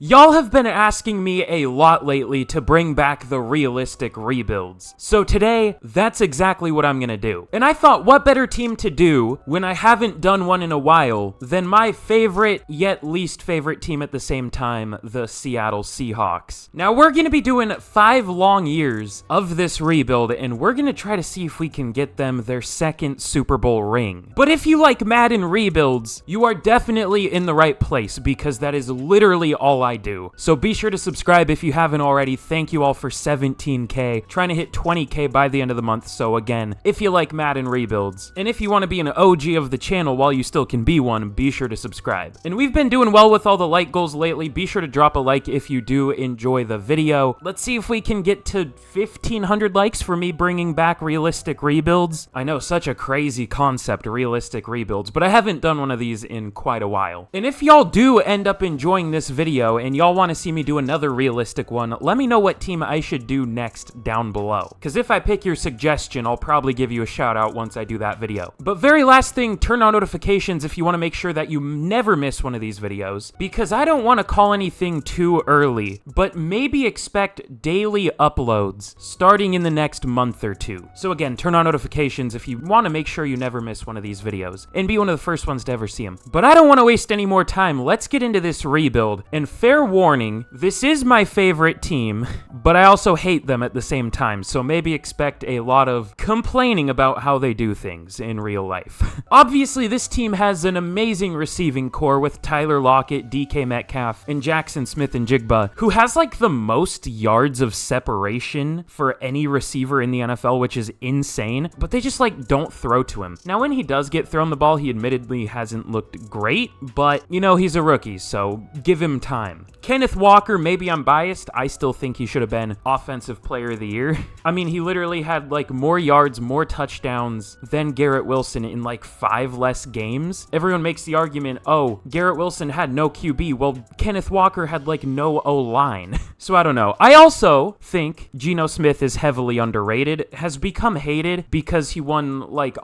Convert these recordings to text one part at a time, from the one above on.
Y'all have been asking me a lot lately to bring back the realistic rebuilds. So today, that's exactly what I'm gonna do. And I thought, what better team to do when I haven't done one in a while than my favorite yet least favorite team at the same time, the Seattle Seahawks. Now we're gonna be doing 5 long years of this rebuild, and we're gonna try to see if we can get them their second Super Bowl ring. But if you like Madden rebuilds, you are definitely in the right place, because that is literally all I do. So be sure to subscribe if you haven't already. Thank you all for 17K. Trying to hit 20K by the end of the month. So again, if you like Madden rebuilds, and if you want to be an OG of the channel while you still can be one, be sure to subscribe. And we've been doing well with all the like goals lately. Be sure to drop a like if you do enjoy the video. Let's see if we can get to 1,500 likes for me bringing back realistic rebuilds. I know, such a crazy concept, realistic rebuilds, but I haven't done one of these in quite a while. And if y'all do end up enjoying this video and y'all want to see me do another realistic one, let me know what team I should do next down below. Because if I pick your suggestion, I'll probably give you a shout out once I do that video. But very last thing, turn on notifications if you want to make sure that you never miss one of these videos. Because I don't want to call anything too early, but maybe expect daily uploads starting in the next month or two. So again, turn on notifications if you want to make sure you never miss one of these videos and be one of the first ones to ever see them. But I don't want to waste any more time. Let's get into this rebuild. And fair warning, this is my favorite team, but I also hate them at the same time, so maybe expect a lot of complaining about how they do things in real life. Obviously, this team has an amazing receiving core with Tyler Lockett, DK Metcalf, and Jackson Smith-Njigba, who has like the most yards of separation for any receiver in the NFL, which is insane, but they just like don't throw to him. Now, when he does get thrown the ball, he admittedly hasn't looked great, but you know, he's a rookie, so give him time. Kenneth Walker, maybe I'm biased, I still think he should have been Offensive Player of the Year. I mean, he literally had like more yards, more touchdowns than Garrett Wilson in like 5 less games. Everyone makes the argument, oh, Garrett Wilson had no QB. Well, Kenneth Walker had like no O-line. So I don't know. I also think Geno Smith is heavily underrated, has become hated because he won like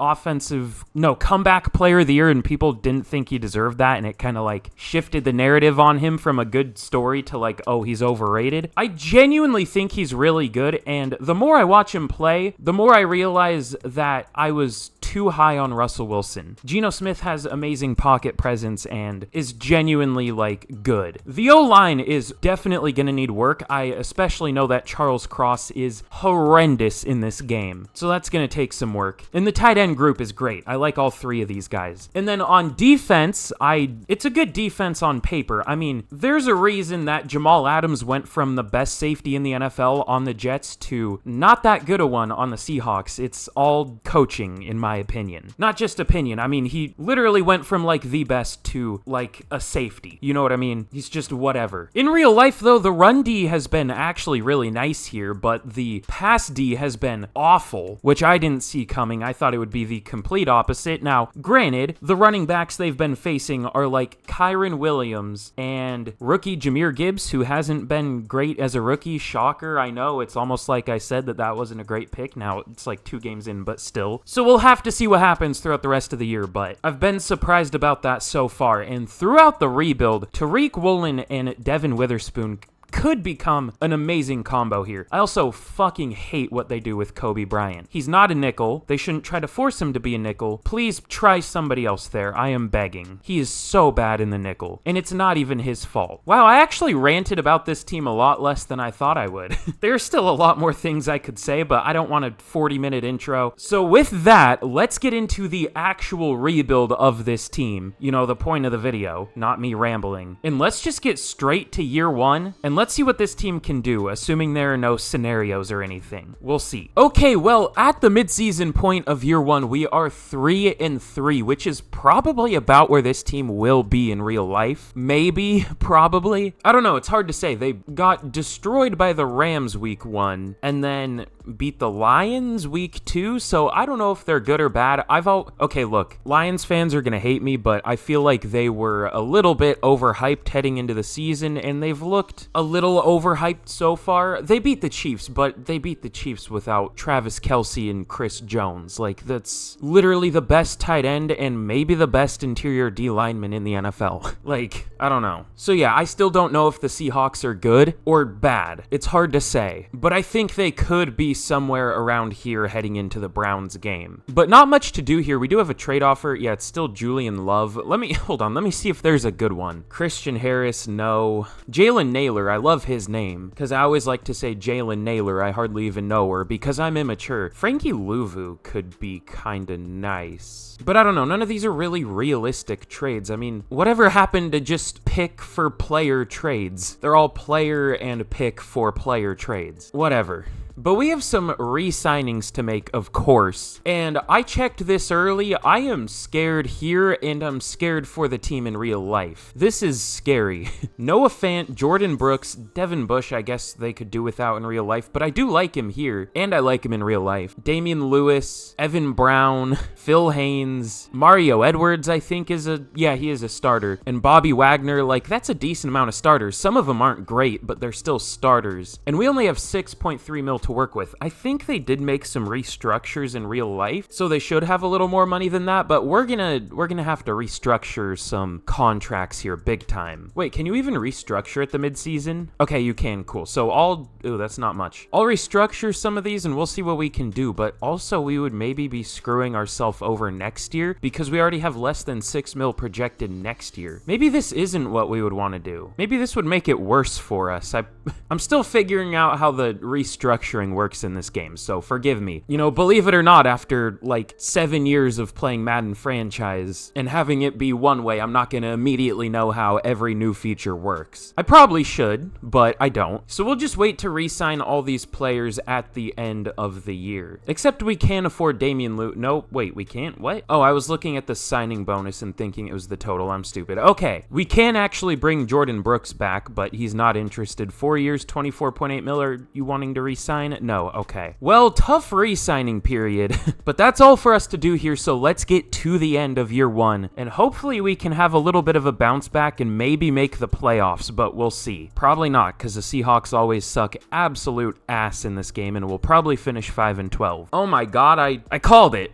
comeback player of the year, and people didn't think he deserved that, and it kind of like shifted the narrative on him from a good story to like, oh, he's overrated. I genuinely think he's really good, and the more I watch him play, the more I realize that I was too high on Russell Wilson. Geno Smith has amazing pocket presence and is genuinely like good. The O-line is definitely going to need work. I especially know that Charles Cross is horrendous in this game, so that's going to take some work. And the tight end group is great. I like all 3 of these guys. And then on defense, it's a good defense on paper. I mean, there's a reason that Jamal Adams went from the best safety in the NFL on the Jets to not that good a one on the Seahawks. It's all coaching, in my opinion. Not just opinion. I mean, he literally went from like the best to like a safety. You know what I mean? He's just whatever. In real life, though, the run D has been actually really nice here, but the pass D has been awful, which I didn't see coming. I thought it would be the complete opposite. Now, granted, the running backs they've been facing are like Kyron Williams and rookie Jahmyr Gibbs, who hasn't been great as a rookie. Shocker, I know. It's almost like I said that wasn't a great pick. Now, it's like 2 games in, but still. So we'll have to see what happens throughout the rest of the year, but I've been surprised about that so far. And throughout the rebuild, Tariq Woolen and Devin Witherspoon could become an amazing combo here. I also fucking hate what they do with Kobe Bryant. He's not a nickel. They shouldn't try to force him to be a nickel. Please try somebody else there. I am begging. He is so bad in the nickel, and it's not even his fault. Wow, I actually ranted about this team a lot less than I thought I would. There's still a lot more things I could say, but I don't want a 40-minute intro. So with that, let's get into the actual rebuild of this team. You know, the point of the video, not me rambling. And let's just get straight to year 1, and let's see what this team can do, assuming there are no scenarios or anything. We'll see. Okay, well, at the midseason point of year 1, we are 3-3, which is probably about where this team will be in real life. Maybe, probably. I don't know, it's hard to say. They got destroyed by the Rams week 1, and then beat the Lions week 2, so I don't know if they're good or bad. Okay, look, Lions fans are gonna hate me, but I feel like they were a little bit overhyped heading into the season, and they've looked a little little overhyped so far. They beat the Chiefs, but they beat the Chiefs without Travis Kelce and Chris Jones. Like, that's literally the best tight end and maybe the best interior D lineman in the NFL. Like, I don't know. So yeah, I still don't know if the Seahawks are good or bad. It's hard to say, but I think they could be somewhere around here heading into the Browns game. But not much to do here. We do have a trade offer. Yeah, it's still Julian Love. Hold on. Let me see if there's a good one. Christian Harris, no. Jalen Naylor, I love his name because I always like to say Jalen Naylor. I hardly even know her because I'm immature. Frankie Louvu could be kind of nice. But I don't know. None of these are really realistic trades. I mean, whatever happened to just pick for player trades? They're all player and pick for player trades. Whatever. But we have some re-signings to make, of course. And I checked this early. I am scared here, and I'm scared for the team in real life. This is scary. Noah Fant, Jordan Brooks, Devin Bush, I guess they could do without in real life, but I do like him here, and I like him in real life. Damian Lewis, Evan Brown, Phil Haynes, Mario Edwards, I think he is a starter. And Bobby Wagner, like, that's a decent amount of starters. Some of them aren't great, but they're still starters. And we only have 6.3 mil to work with. I think they did make some restructures in real life, so they should have a little more money than that, but we're gonna have to restructure some contracts here big time. Wait, can you even restructure at the midseason? Okay, you can, cool. So that's not much. I'll restructure some of these and we'll see what we can do, but also we would maybe be screwing ourselves over next year because we already have less than 6 mil projected next year. Maybe this isn't what we would want to do. Maybe this would make it worse for us. I'm still figuring out how the restructuring works in this game, so forgive me. You know, believe it or not, after like 7 years of playing Madden franchise and having it be one way, I'm not gonna immediately know how every new feature works. I probably should, but I don't. So we'll just wait to re-sign all these players at the end of the year. Except we can't afford Damian Lewis. No, wait, we can't? What? Oh, I was looking at the signing bonus and thinking it was the total. I'm stupid. Okay, we can actually bring Jordan Brooks back, but he's not interested. 4 years, 24.8 mil. Are you wanting to re-sign? No, okay. Well, tough re-signing period, but that's all for us to do here, so let's get to the end of year one, and hopefully we can have a little bit of a bounce back and maybe make the playoffs, but we'll see. Probably not, because the Seahawks always suck absolute ass in this game, and we'll probably finish 5-12. Oh my god, I called it.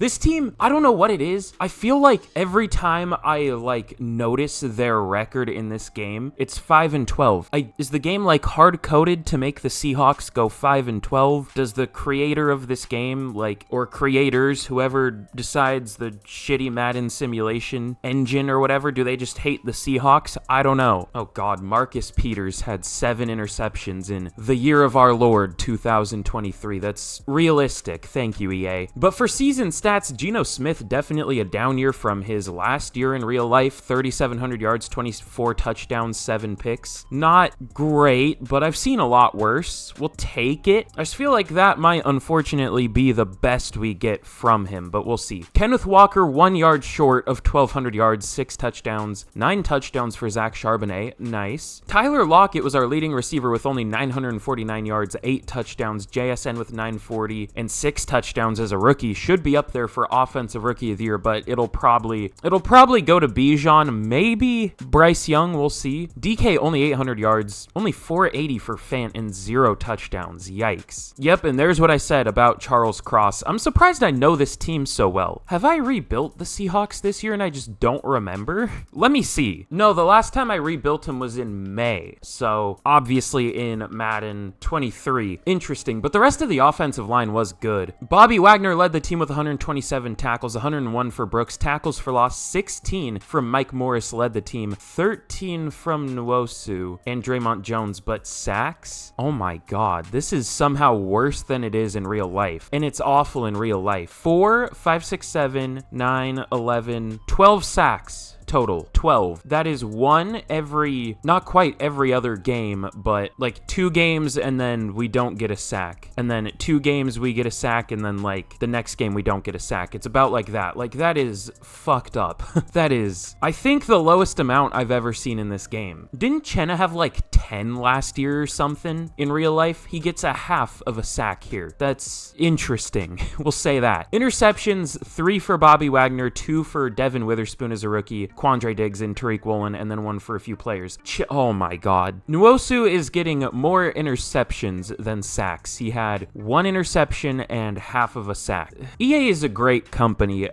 This team, I don't know what it is. I feel like every time I, notice their record in this game, it's 5-12. Is the game, hard-coded to make the Seahawks go 5-12? Does the creator of this game, or creators, whoever decides the shitty Madden simulation engine or whatever, do they just hate the Seahawks? I don't know. Oh god, Marcus Peters had 7 interceptions in the year of our Lord 2023. That's realistic. Thank you, EA. But for season stats, Geno Smith definitely a down year from his last year in real life. 3,700 yards, 24 touchdowns, 7 picks. Not great, but I've seen a lot worse. We'll take it. I just feel like that might unfortunately be the best we get from him, but we'll see. Kenneth Walker, 1 yard short of 1,200 yards, 6 touchdowns, 9 touchdowns for Zach Charbonnet. Nice. Tyler Lockett was our leading receiver with only 949 yards, 8 touchdowns. JSN with 940 and 6 touchdowns as a rookie. Should be up there for offensive rookie of the year, but it'll probably go to Bijan, maybe Bryce Young, we'll see. DK only 800 yards, only 480 for Fant and 0 touchdowns. Yikes. Yep, and there's what I said about Charles Cross. I'm surprised I know this team so well. Have I rebuilt the Seahawks this year and I just don't remember? Let me see. No, the last time I rebuilt him was in May, so obviously in Madden 23. Interesting, but the rest of the offensive line was good. Bobby Wagner led the team with 127 tackles, 101 for Brooks, tackles for loss, 16 from Mike Morris led the team, 13 from Nwosu and Draymond Jones, but sacks? Oh my god, this is somehow worse than it is in real life, and it's awful in real life. 4, 5, 6, 7, 9, 11, 12 sacks. Total 12. That is one every, not quite every other game, but 2 games and then we don't get a sack, and then 2 games we get a sack, and then the next game we don't get a sack. It's about like that. That is fucked up. That is, I think, the lowest amount I've ever seen in this game. Didn't Chenna have 10 last year or something in real life? He gets a half of a sack here. That's interesting. We'll say that. Interceptions, 3 for Bobby Wagner, 2 for Devin Witherspoon as a rookie, Quandre Diggs and Tariq Woolen, and then one for a few players. Oh my god. Nwosu is getting more interceptions than sacks. He had 1 interception and half of a sack. EA is a great company,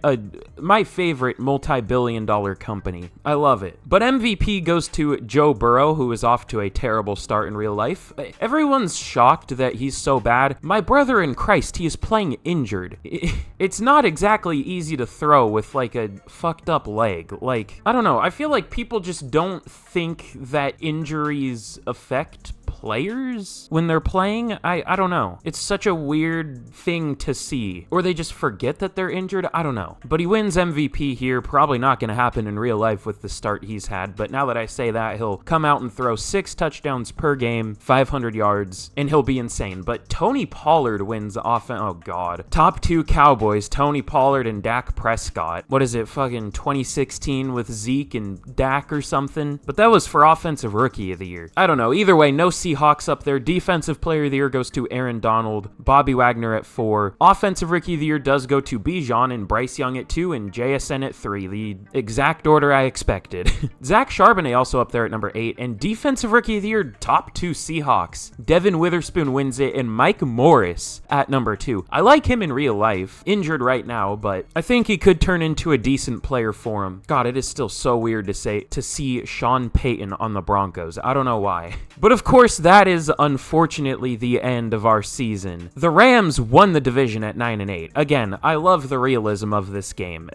my favorite multi-billion-dollar company. I love it. But MVP goes to Joe Burrow, who is off to a terrible start in real life. Everyone's shocked that he's so bad. My brother in Christ, he is playing injured. It's not exactly easy to throw with like a fucked up leg. Like, I don't know. I feel like people just don't think that injuries affect players when they're playing. I don't know. It's such a weird thing to see. Or they just forget that they're injured. I don't know. But he wins MVP here. Probably not going to happen in real life with the start he's had. But now that I say that, he'll come out and throw 6 touchdowns per game, 500 yards, and he'll be insane. But Tony Pollard wins offense. Oh, God. Top 2 Cowboys, Tony Pollard and Dak Prescott. What is it, fucking 2016 with Zeke and Dak or something? But that was for Offensive Rookie of the Year. I don't know. Either way, no Seahawks up there. Defensive Player of the Year goes to Aaron Donald, Bobby Wagner at 4. Offensive Rookie of the Year does go to Bijan and Bryce Young at 2 and JSN at 3. The exact order I expected. Zach Charbonnet also up there at number 8. And Defensive Rookie of the Year, top 2 Seahawks. Devin Witherspoon wins it and Mike Morris at number 2. I like him in real life. Injured right now, but I think he could turn into a decent player for him. God, it is still so weird to see Sean Payton on the Broncos. I don't know why. But of course, that is unfortunately the end of our season. The Rams won the division at 9-8. Again, I love the realism of this game.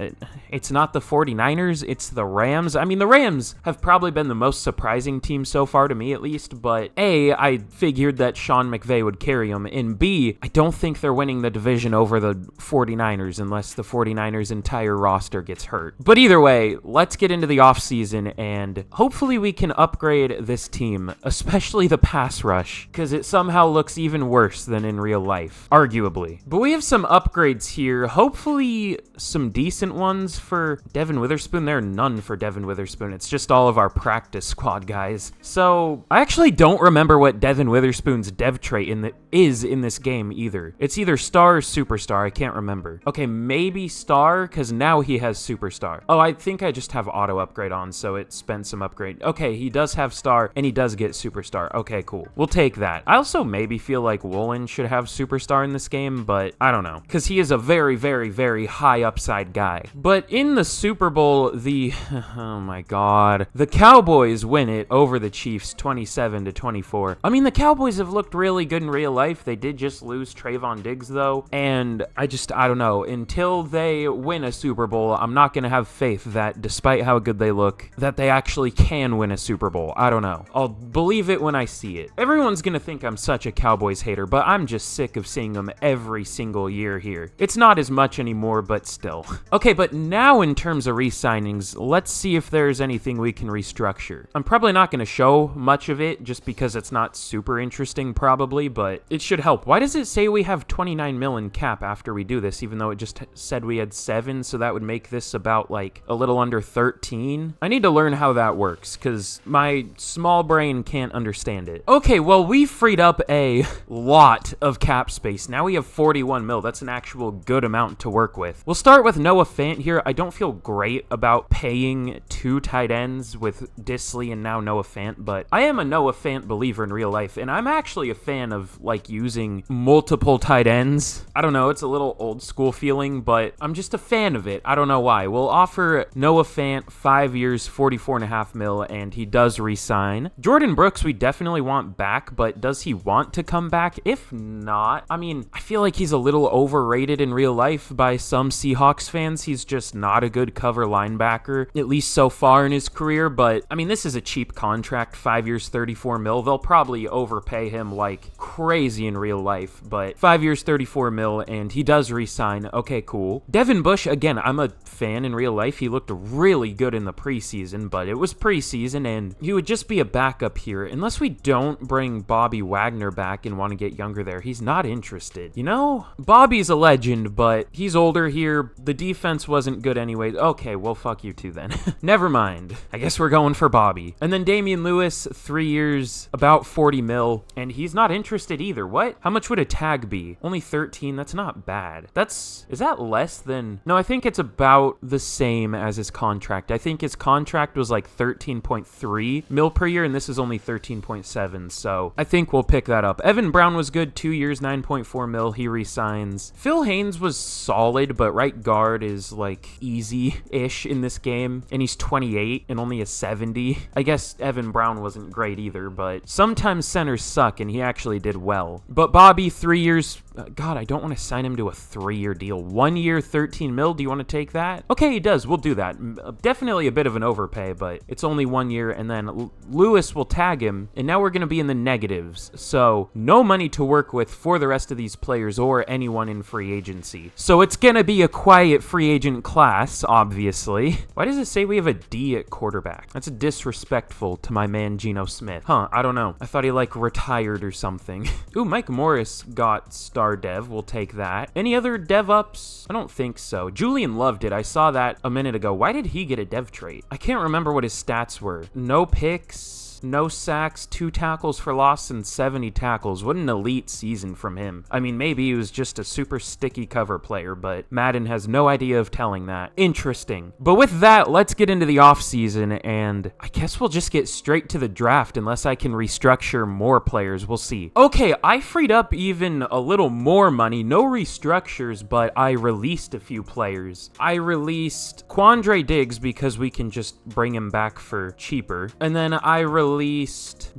It's not the 49ers, it's the Rams. I mean, the Rams have probably been the most surprising team so far to me, at least, but A, I figured that Sean McVay would carry them, and B, I don't think they're winning the division over the 49ers unless the 49ers' entire roster gets hurt. But either way, let's get into the offseason, and hopefully we can upgrade this team, especially the pass rush, because it somehow looks even worse than in real life, arguably. But we have some upgrades here, hopefully some decent ones for Devin Witherspoon. There are none for Devin Witherspoon. It's just all of our practice squad guys. So I actually don't remember what Devin Witherspoon's dev trait is in this game either. It's either star or superstar. I can't remember. Okay, maybe star, because now he has superstar. Oh, I think I just have auto upgrade on, so it spent some upgrade. Okay, he does have star, and he does get superstar. Okay, cool. We'll take that. I also maybe feel like Woolen should have superstar in this game, but I don't know, because he is a very, very, very high upside guy. But in the Super Bowl, oh my God, the Cowboys win it over the Chiefs 27-24. I mean, the Cowboys have looked really good in real life. They did just lose Trayvon Diggs though, and I don't know, until they win a Super Bowl, I'm not going to have faith that despite how good they look, that they actually can win a Super Bowl. I don't know. I'll believe it when I see it. Everyone's going to think I'm such a Cowboys hater, but I'm just sick of seeing them every single year here. It's not as much anymore, but still. Okay, but now in terms of re-signings, let's see if there's anything we can restructure. I'm probably not going to show much of it just because it's not super interesting probably, but it should help. Why does it say we have 29 mil in cap after we do this, even though it just said we had 7, so that would make this about like a little under 13? I need to learn how that works because my small brain can't understand it. Okay, well, we freed up a lot of cap space. Now we have 41 mil. That's an actual good amount to work with. We'll start with Noah Fant here. I don't feel great about paying 2 tight ends with Disley and now Noah Fant, but I am a Noah Fant believer in real life, and I'm actually a fan of like using multiple tight ends. I don't know, it's a little old school feeling, but I'm just a fan of it. I don't know why. We'll offer Noah Fant 5 years, 44.5 mil, and he does re-sign. Jordan Brooks, we definitely want back, but does he want to come back? If not, I mean, I feel like he's a little overrated in real life by some Seahawks fans. He's just not a good cover linebacker, at least so far in his career, but I mean, this is a cheap contract, 5 years, 34 mil. They'll probably overpay him like crazy in real life, but 5 years, 34 mil, and he does re-sign. Okay, cool. Devin Bush, again, I'm a fan in real life. He looked really good in the preseason, but it was preseason, and he would just be a backup here, unless we don't bring Bobby Wagner back and want to get younger there. He's not interested. You know, Bobby's a legend, but he's older here. The defense wasn't good anyway. Okay, well, fuck you too then. Never mind. I guess we're going for Bobby. And then Damian Lewis, 3 years, about 40 mil, and he's not interested either. What? How much would a tag be? Only 13? That's not bad. Is that less than... No, I think it's about the same as his contract. I think his contract was like 13.3 mil per year, and this is only 13.7, so I think we'll pick that up. Evan Brown was good, 2 years, 9.4 mil. He resigns. Phil Haynes was solid, but right guard is like easy-ish in this game, and he's 28 and only a 70. I guess Evan Brown wasn't great either, but sometimes centers suck, and he actually did well. But Bobby, 3 years... God, I don't want to sign him to a 3-year deal. 1 year, 13 mil. Do you want to take that? Okay, he does. We'll do that. Definitely a bit of an overpay, but it's only 1 year, and then Lewis will tag him, and now we're going to be in the negatives. So no money to work with for the rest of these players or anyone in free agency. So it's going to be a quiet free agent class, obviously. Why does it say we have a D at quarterback? That's disrespectful to my man Geno Smith. Huh, I don't know. I thought he like retired or something. Ooh, Mike Morris got star dev. We'll take that. Any other dev ups? I don't think so. Julian Love did. I saw that a minute ago. Why did he get a dev trait? I can't remember what his stats were. No picks. No sacks, 2 tackles for loss, and 70 tackles. What an elite season from him. I mean, maybe he was just a super sticky cover player, but Madden has no idea of telling that. Interesting. But with that, let's get into the offseason, and I guess we'll just get straight to the draft unless I can restructure more players. We'll see. Okay, I freed up even a little more money. No restructures, but I released a few players. I released Quandre Diggs because we can just bring him back for cheaper. And then I released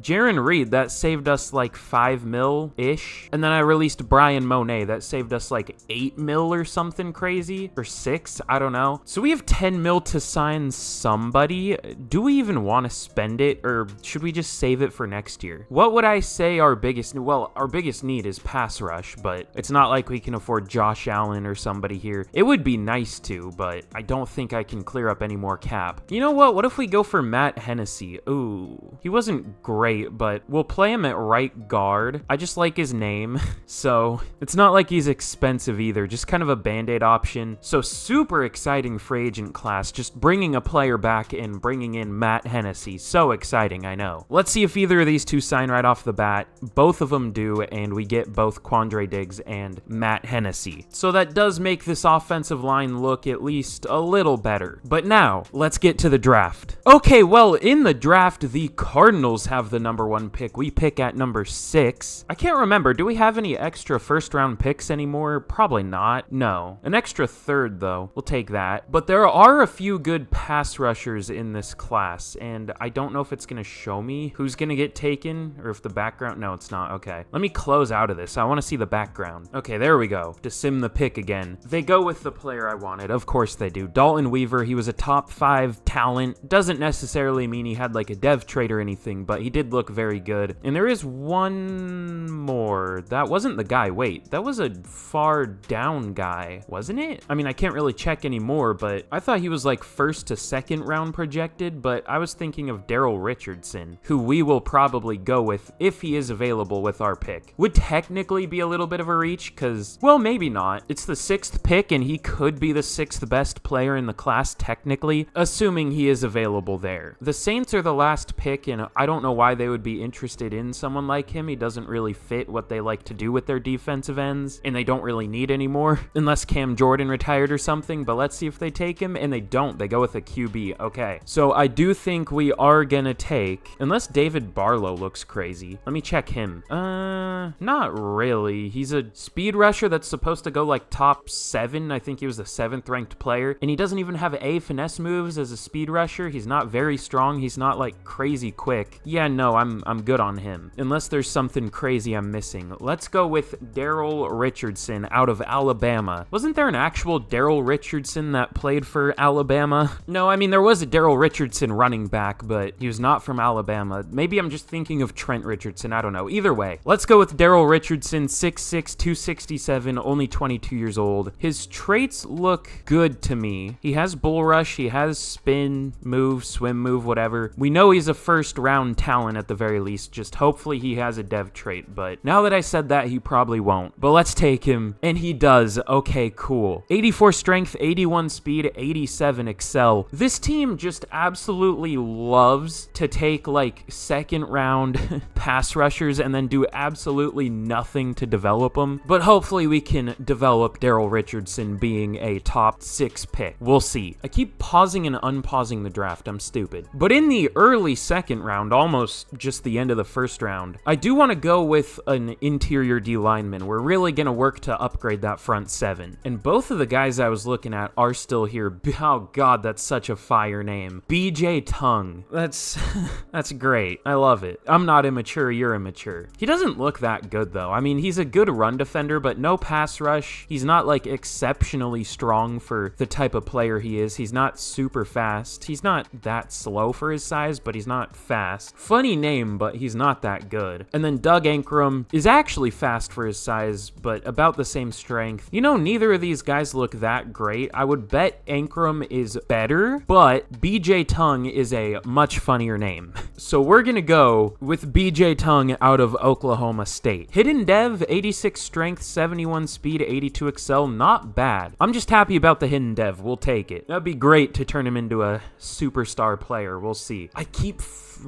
Jaron Reed. That saved us like 5 mil-ish. And then I released Brian Monet. That saved us like 8 mil or something crazy. Or 6, I don't know. So we have 10 mil to sign somebody. Do we even want to spend it, or should we just save it for next year? What would I say our biggest... Well, our biggest need is pass rush, but it's not like we can afford Josh Allen or somebody here. It would be nice to, but I don't think I can clear up any more cap. You know what? What if we go for Matt Hennessy? Ooh. He wasn't great, but we'll play him at right guard. I just like his name, so it's not like he's expensive either, just kind of a band-aid option. So super exciting free agent class, just bringing a player back and bringing in Matt Hennessy. So exciting, I know. Let's see if either of these two sign right off the bat. Both of them do, and we get both Quandre Diggs and Matt Hennessy. So that does make this offensive line look at least a little better. But now, let's get to the draft. Okay, well, in the draft, the Cardinals have the number 1 pick. We pick at number 6. I can't remember. Do we have any extra first-round picks anymore? Probably not. No. An extra 3rd, though. We'll take that. But there are a few good pass rushers in this class, and I don't know if it's going to show me who's going to get taken, or if the background... No, it's not. Okay. Let me close out of this. I want to see the background. Okay, there we go. To sim the pick again. They go with the player I wanted. Of course they do. Dalton Weaver. He was a top 5 talent. Doesn't necessarily mean he had like a dev trait or anything, but he did look very good. And there is one more. That wasn't the guy. Wait, that was a far down guy, wasn't it? I mean, I can't really check anymore, but I thought he was like 1st to 2nd round projected, but I was thinking of Daryl Richardson, who we will probably go with if he is available with our pick. Would technically be a little bit of a reach, because, well, maybe not. It's the 6th pick, and he could be the 6th best player in the class technically, assuming he is available there. The Saints are the last pick, and I don't know why they would be interested in someone like him. He doesn't really fit what they like to do with their defensive ends, and they don't really need anymore, unless Cam Jordan retired or something, but let's see if they take him, and they don't. They go with a QB. Okay, so I do think we are gonna take, unless David Barlow looks crazy. Let me check him. Not really. He's a speed rusher that's supposed to go like top 7. I think he was the 7th ranked player, and he doesn't even have A finesse moves as a speed rusher. He's not very strong. He's not like crazy quick. Yeah, no, I'm good on him, unless there's something crazy I'm missing. Let's go with Daryl Richardson out of Alabama. Wasn't there an actual Daryl Richardson that played for Alabama? No, I mean, there was a Daryl Richardson running back, but he was not from Alabama. Maybe I'm just thinking of Trent Richardson. I don't know. Either way, let's go with Daryl Richardson, 6'6", 267, only 22 years old. His traits look good to me. He has bull rush, he has spin move, swim move, whatever. We know he's a 1st first round talent at the very least. Just hopefully he has a dev trait, but now that I said that, he probably won't. But let's take him, and he does. Okay, cool. 84 strength, 81 speed, 87 excel. This team just absolutely loves to take like second round pass rushers and then do absolutely nothing to develop them. But hopefully we can develop Daryl Richardson being a top 6 pick. We'll see. I keep pausing and unpausing the draft. I'm stupid. But in the early second round, almost just the end of the first round, I do want to go with an interior D lineman. We're really going to work to upgrade that front 7. And both of the guys I was looking at are still here. Oh god, that's such a fire name. BJ Tongue. That's great. I love it. I'm not immature, you're immature. He doesn't look that good though. I mean, he's a good run defender, but no pass rush. He's not like exceptionally strong for the type of player he is. He's not super fast. He's not that slow for his size, but he's not fast. Funny name, but he's not that good. And then Doug Ankrum is actually fast for his size, but about the same strength. You know, neither of these guys look that great. I would bet Ankrum is better, but BJ Tongue is a much funnier name. So we're gonna go with BJ Tongue out of Oklahoma State. Hidden dev, 86 strength, 71 speed, 82 excel. Not bad. I'm just happy about the hidden dev. We'll take it. That'd be great to turn him into a superstar player. We'll see.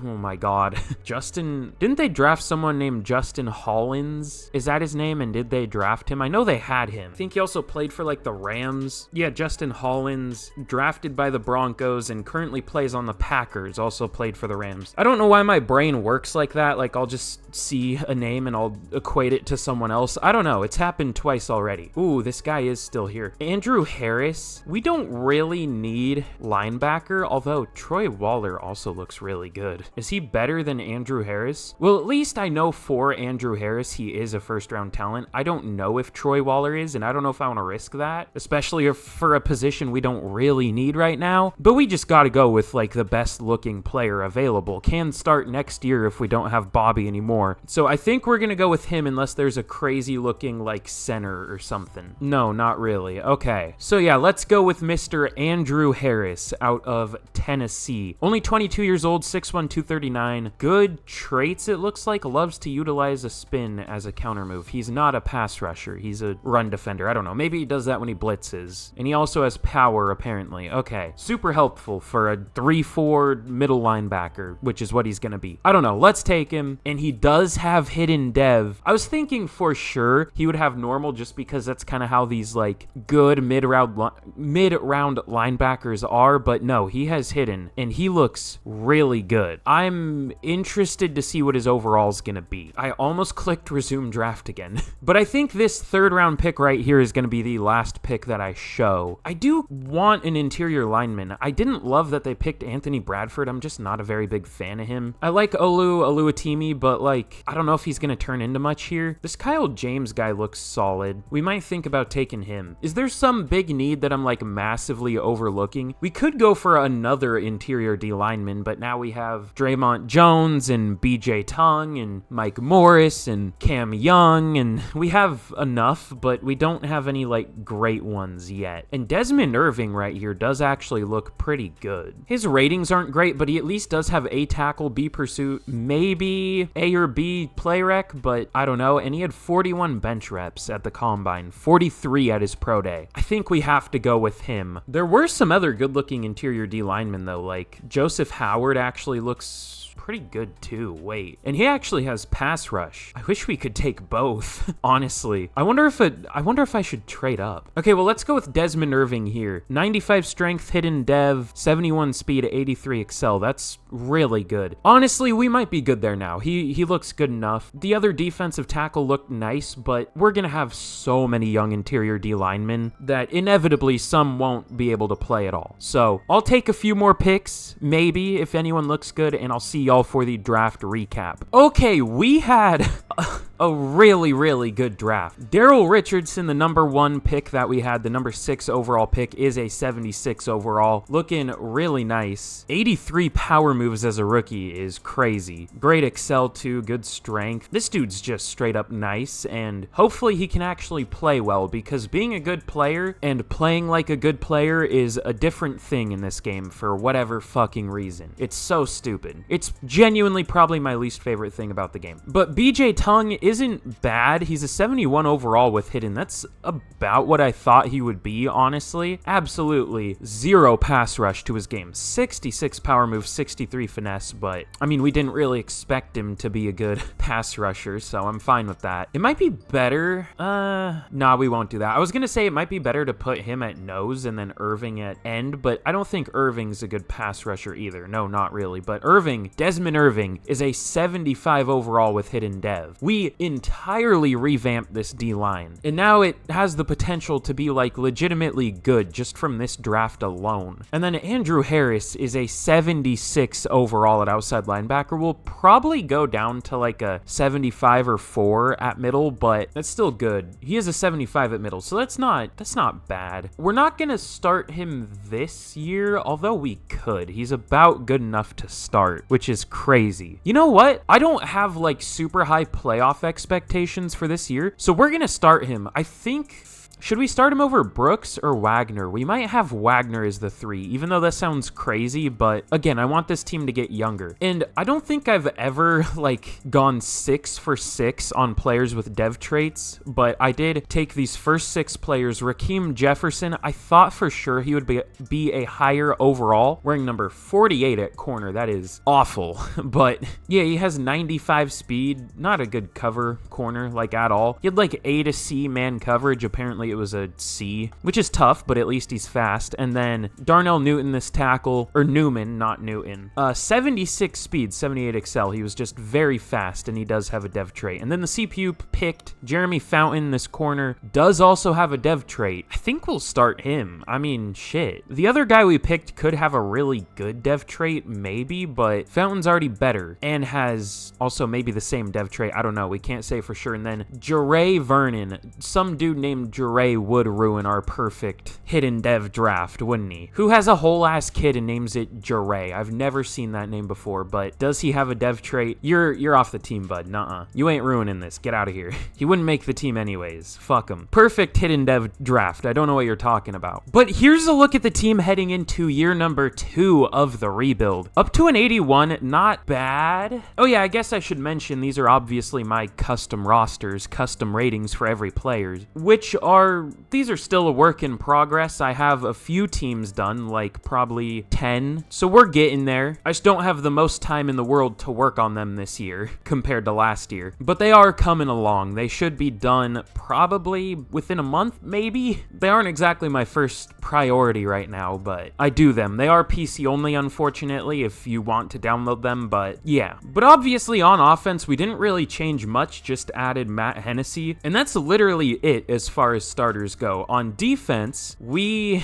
Oh my god. Justin, didn't they draft someone named Justin Hollins? Is that his name? And did they draft him? I know they had him. I think he also played for like the Rams. Yeah, Justin Hollins, drafted by the Broncos and currently plays on the Packers, also played for the Rams. I don't know why my brain works like that. Like I'll just see a name and I'll equate it to someone else. I don't know. It's happened twice already. Ooh, this guy is still here. Andrew Harris. We don't really need linebacker, although Troy Waller also looks really good. Is he better than Andrew Harris? Well, at least I know for Andrew Harris, he is a first-round talent. I don't know if Troy Waller is, and I don't know if I want to risk that, especially for a position we don't really need right now. But we just got to go with, like, the best-looking player available. Can start next year if we don't have Bobby anymore. So I think we're going to go with him unless there's a crazy-looking, like, center or something. No, not really. Okay. So, yeah, let's go with Mr. Andrew Harris out of Tennessee. Only 22 years old, 6'1", 239. Good traits, it looks like. Loves to utilize a spin as a counter move. He's not a pass rusher. He's a run defender. I don't know. Maybe he does that when he blitzes. And he also has power, apparently. Okay. Super helpful for a 3-4 middle linebacker, which is what he's going to be. I don't know. Let's take him. And he does have hidden dev. I was thinking for sure he would have normal just because that's kind of how these, like, good mid-round linebackers are. But no, he has hidden. And he looks really good. I'm interested to see what his overall is going to be. I almost clicked resume draft again. But I think this third round pick right here is going to be the last pick that I show. I do want an interior lineman. I didn't love that they picked Anthony Bradford. I'm just not a very big fan of him. I like Oluwatimi, but like, I don't know if he's going to turn into much here. This Kyle James guy looks solid. We might think about taking him. Is there some big need that I'm like massively overlooking? We could go for another interior D lineman, but now we have Draymond Jones and BJ Tongue and Mike Morris and Cam Young, and we have enough, but we don't have any like great ones yet. And Desmond Irving right here does actually look pretty good. His ratings aren't great, but he at least does have A tackle, B pursuit, maybe A or B play rec, but I don't know. And he had 41 bench reps at the combine, 43 at his pro day. I think we have to go with him. There were some other good looking interior D linemen though, like Joseph Howard actually looks pretty good too. Wait, and he actually has pass rush. I wish we could take both. Honestly, I wonder if I should trade up. Okay, well, let's go with Desmond Irving here. 95 strength, hidden dev, 71 speed, 83 excel. That's really good. Honestly, we might be good there now. He looks good enough. The other defensive tackle looked nice, but we're gonna have so many young interior D linemen that inevitably some won't be able to play at all. So I'll take a few more picks, maybe, if anyone looks good, and I'll see y'all for the draft recap. Okay, we had a really, really good draft. Daryl Richardson, the number 1 pick that we had, the number 6 overall pick, is a 76 overall. Looking really nice. 83 power moves as a rookie is crazy. Great excel too, good strength. This dude's just straight up nice, and hopefully he can actually play well, because being a good player and playing like a good player is a different thing in this game for whatever fucking reason. It's so stupid. It's genuinely probably my least favorite thing about the game. But BJ Tongue isn't bad. He's a 71 overall with hidden. That's about what I thought he would be, honestly. Absolutely zero pass rush to his game. 66 power move, 63 finesse, but I mean, we didn't really expect him to be a good pass rusher, so I'm fine with that. It might be better. Nah, we won't do that. I was gonna say it might be better to put him at nose and then Irving at end, but I don't think Irving's a good pass rusher either. No, not really. But Desmond Irving is a 75 overall with hidden dev. We entirely revamped this D-line, and now it has the potential to be like legitimately good just from this draft alone. And then Andrew Harris is a 76 overall at outside linebacker. We'll probably go down to like a 75 or 4 at middle, but that's still good. He is a 75 at middle, so that's not bad. We're not gonna start him this year, although we could. He's about good enough to start, which is crazy. You know what? I don't have like super high playoff expectations for this year, so we're gonna start him. I think... Should we start him over Brooks or Wagner? We might have Wagner as the 3, even though that sounds crazy, but again, I want this team to get younger. And I don't think I've ever, like, gone 6 for 6 on players with dev traits, but I did take these first 6 players. Rakeem Jefferson, I thought for sure he would be a higher overall, wearing number 48 at corner. That is awful, but yeah, he has 95 speed, not a good cover corner, like, at all. He had, like, A to C man coverage, apparently it was a C, which is tough, but at least he's fast. And then Darnell Newton, this tackle, or Newman, not Newton, 76 speed, 78 excel. He was just very fast, and he does have a dev trait. And then the CPU picked Jeremy Fountain, this corner, does also have a dev trait. I think we'll start him. I mean, shit. The other guy we picked could have a really good dev trait, maybe, but Fountain's already better and has also maybe the same dev trait. I don't know. We can't say for sure. And then Jure Vernon, some dude named Jure would ruin our perfect hidden dev draft, wouldn't he? Who has a whole ass kid and names it Jure? I've never seen that name before, but does he have a dev trait? You're off the team, bud. Nuh-uh. You ain't ruining this. Get out of here. He wouldn't make the team anyways. Fuck him. Perfect hidden dev draft. I don't know what you're talking about. But here's a look at the team heading into year number 2 of the rebuild. Up to an 81, not bad. Oh yeah, I guess I should mention these are obviously my custom rosters, custom ratings for every player, which are these are still a work in progress. I have a few teams done, like probably 10, so we're getting there. I just don't have the most time in the world to work on them this year compared to last year, but they are coming along. They should be done probably within a month, maybe. They aren't exactly my first priority right now, but I do them. They are PC only, unfortunately, if you want to download them, but yeah. But obviously on offense, we didn't really change much, just added Matt Hennessy, and that's literally it as far as starters go. On defense, we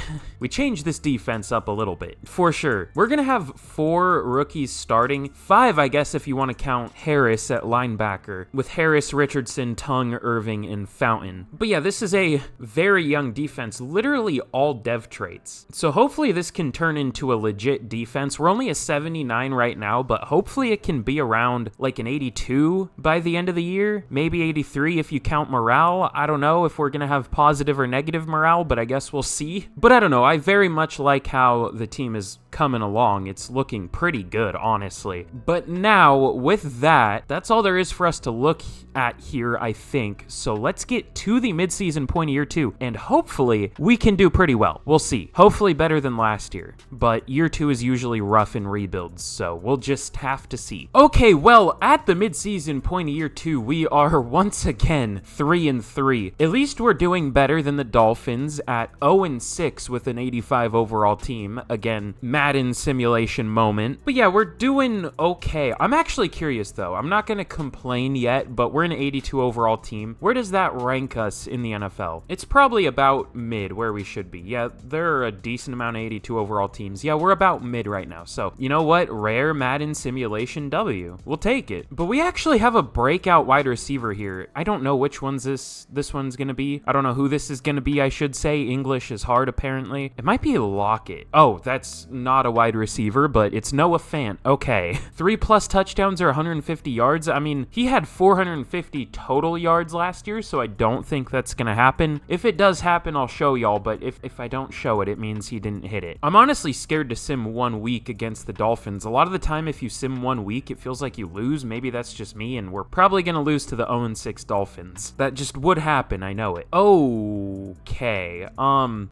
changed this defense up a little bit, for sure. We're gonna have 4 rookies starting, 5, I guess, if you want to count Harris at linebacker, with Harris, Richardson, Tongue, Irving, and Fountain. But yeah, this is a very young defense, literally all dev traits. So hopefully this can turn into a legit defense. We're only a 79 right now, but hopefully it can be around like an 82 by the end of the year, maybe 83 if you count morale. I don't know if we're gonna have positive or negative morale, but I guess we'll see. But I don't know, I very much like how the team is coming along. It's looking pretty good, honestly. But now, with that, that's all there is for us to look at here, I think. So let's get to the midseason point of year 2, and hopefully we can do pretty well. We'll see. Hopefully better than last year. But year 2 is usually rough in rebuilds, so we'll just have to see. Okay, well, at the midseason point of year 2, we are once again 3-3. At least we're doing better than the Dolphins at 0-6 with an 85 overall team. Again, Madden simulation moment. But yeah, we're doing okay. I'm actually curious though. I'm not going to complain yet, but we're an 82 overall team. Where does that rank us in the NFL? It's probably about mid where we should be. Yeah, there are a decent amount of 82 overall teams. Yeah, we're about mid right now. So, you know what? Rare Madden simulation W. We'll take it. But we actually have a breakout wide receiver here. I don't know which one's this one's going to be. I don't know who this is going to be, I should say. English is hard, apparently. It might be Lockett. Oh, that's not a wide receiver, but it's Noah Fant. Okay. 3+ touchdowns or 150 yards. I mean, he had 450 total yards last year, so I don't think that's going to happen. If it does happen, I'll show y'all, but if I don't show it, it means he didn't hit it. I'm honestly scared to sim 1 week against the Dolphins. A lot of the time, if you sim 1 week, it feels like you lose. Maybe that's just me, and we're probably going to lose to the 0-6 Dolphins. That just would happen, I know it. Okay.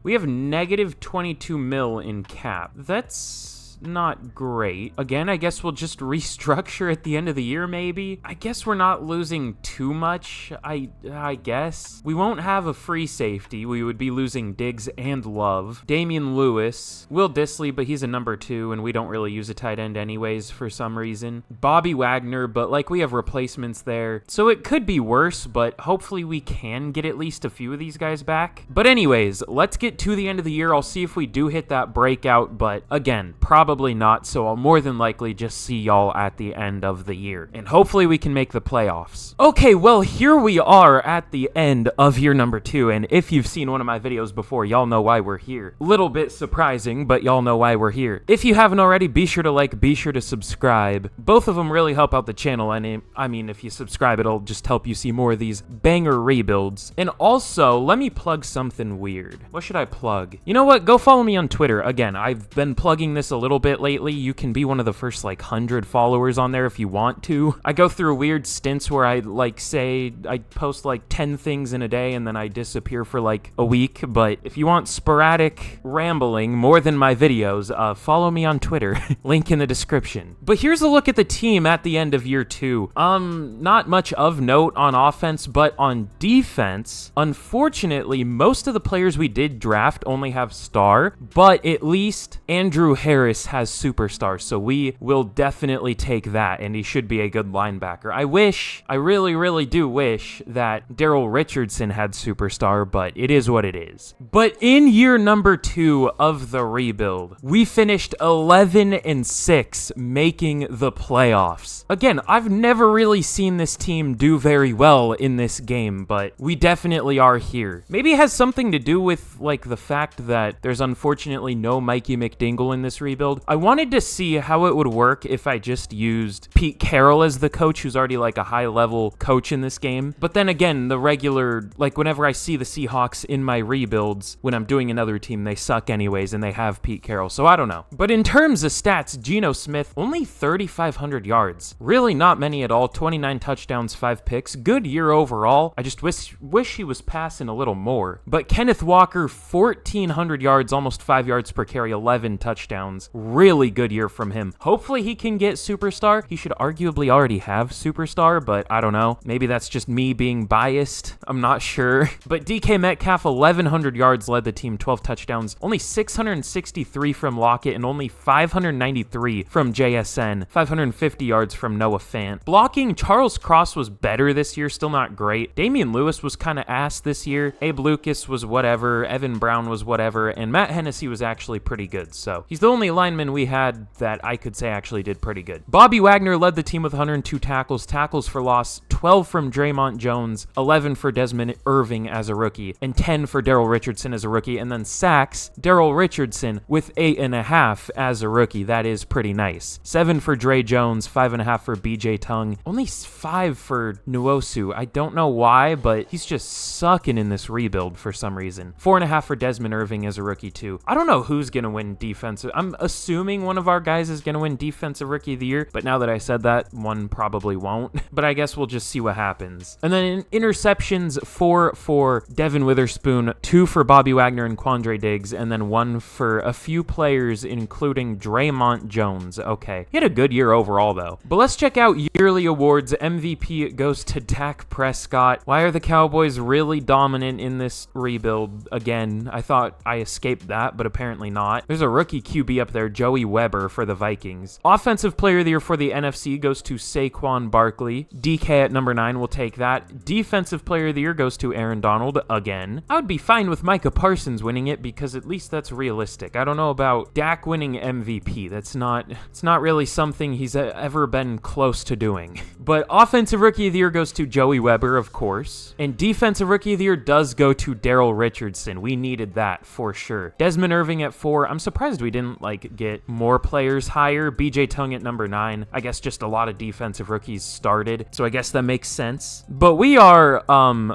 We have negative 22 mil in cap. That's not great. Again, I guess we'll just restructure at the end of the year, maybe. I guess we're not losing too much, I guess. We won't have a free safety. We would be losing Diggs and Love. Damian Lewis. Will Dissly, but he's a number 2, and we don't really use a tight end anyways for some reason. Bobby Wagner, but like we have replacements there. So it could be worse, but hopefully we can get at least a few of these guys back. But anyways, let's get to the end of the year. I'll see if we do hit that breakout, but again, probably not, so I'll more than likely just see y'all at the end of the year, and hopefully we can make the playoffs. Okay, well, here we are at the end of year number 2, and if you've seen one of my videos before, y'all know why we're here. Little bit surprising, but y'all know why we're here. If you haven't already, be sure to like, be sure to subscribe. Both of them really help out the channel, and I mean, if you subscribe, it'll just help you see more of these banger rebuilds. And also, let me plug something weird. What should I plug? You know what? Go follow me on Twitter. Again, I've been plugging this a little bit lately. You can be one of the first like 100 followers on there if you want to. I go through weird stints where I like say I post like 10 things in a day and then I disappear for like a week. But if you want sporadic rambling more than my videos, follow me on Twitter. Link in the description. But here's a look at the team at the end of year 2. Not much of note on offense, but on defense, unfortunately, most of the players we did draft only have star, but at least Andrew Harris has superstar, so we will definitely take that, and he should be a good linebacker. I really do wish that Daryl Richardson had superstar, but it is what it is. But in year number 2 of the rebuild, we finished 11-6, making the playoffs. Again, I've never really seen this team do very well in this game, but we definitely are here. Maybe it has something to do with like the fact that there's unfortunately no Mikey McDingle in this rebuild. I wanted to see how it would work if I just used Pete Carroll as the coach, who's already like a high-level coach in this game. But then again, the regular, like whenever I see the Seahawks in my rebuilds, when I'm doing another team, they suck anyways, and they have Pete Carroll, so I don't know. But in terms of stats, Geno Smith, only 3,500 yards. Really not many at all. 29 touchdowns, 5 picks. Good year overall. I just wish he was passing a little more. But Kenneth Walker, 1,400 yards, almost 5 yards per carry, 11 touchdowns. Really good year from him. Hopefully he can get superstar. He should arguably already have superstar, but I don't know. Maybe that's just me being biased. I'm not sure. But DK Metcalf, 1,100 yards, led the team, 12 touchdowns. Only 663 from Lockett and only 593 from JSN. 550 yards from Noah Fant. Blocking, Charles Cross was better this year, still not great. Damian Lewis was kind of ass this year. Abe Lucas was whatever. Evan Brown was whatever. And Matt Hennessy was actually pretty good. So he's the only lineman we had that I could say actually did pretty good. Bobby Wagner led the team with 102 tackles. Tackles for loss, 12 from Draymond Jones, 11 for Desmond Irving as a rookie, and 10 for Daryl Richardson as a rookie. And then sacks, Daryl Richardson with 8.5 as a rookie. That is pretty nice. 7 for Dre Jones, 5.5 for BJ Tung, only 5 for Nwosu. I don't know why, but he's just sucking in this rebuild for some reason. 4.5 for Desmond Irving as a rookie too. I don't know who's gonna win defensive. I'm assuming one of our guys is gonna win defensive rookie of the year, but now that I said that, one probably won't. But I guess we'll just see what happens. And then in interceptions, 4 for Devin Witherspoon, 2 for Bobby Wagner and Quandre Diggs, and then 1 for a few players, including Draymond Jones. Okay, he had a good year overall, though. But let's check out yearly awards. MVP goes to Dak Prescott. Why are the Cowboys really dominant in this rebuild? Again, I thought I escaped that, but apparently not. There's a rookie QB up there, Joey Weber for the Vikings. Offensive Player of the Year for the NFC goes to Saquon Barkley. DK at number 9 will take that. Defensive Player of the Year goes to Aaron Donald again. I would be fine with Micah Parsons winning it because at least that's realistic. I don't know about Dak winning MVP. It's not really something he's ever been close to doing. But Offensive Rookie of the Year goes to Joey Weber, of course. And Defensive Rookie of the Year does go to Daryl Richardson. We needed that for sure. Desmond Irving at 4. I'm surprised we didn't get more players higher. BJ Tung at number 9. I guess just a lot of defensive rookies started, so I guess that makes sense. But we are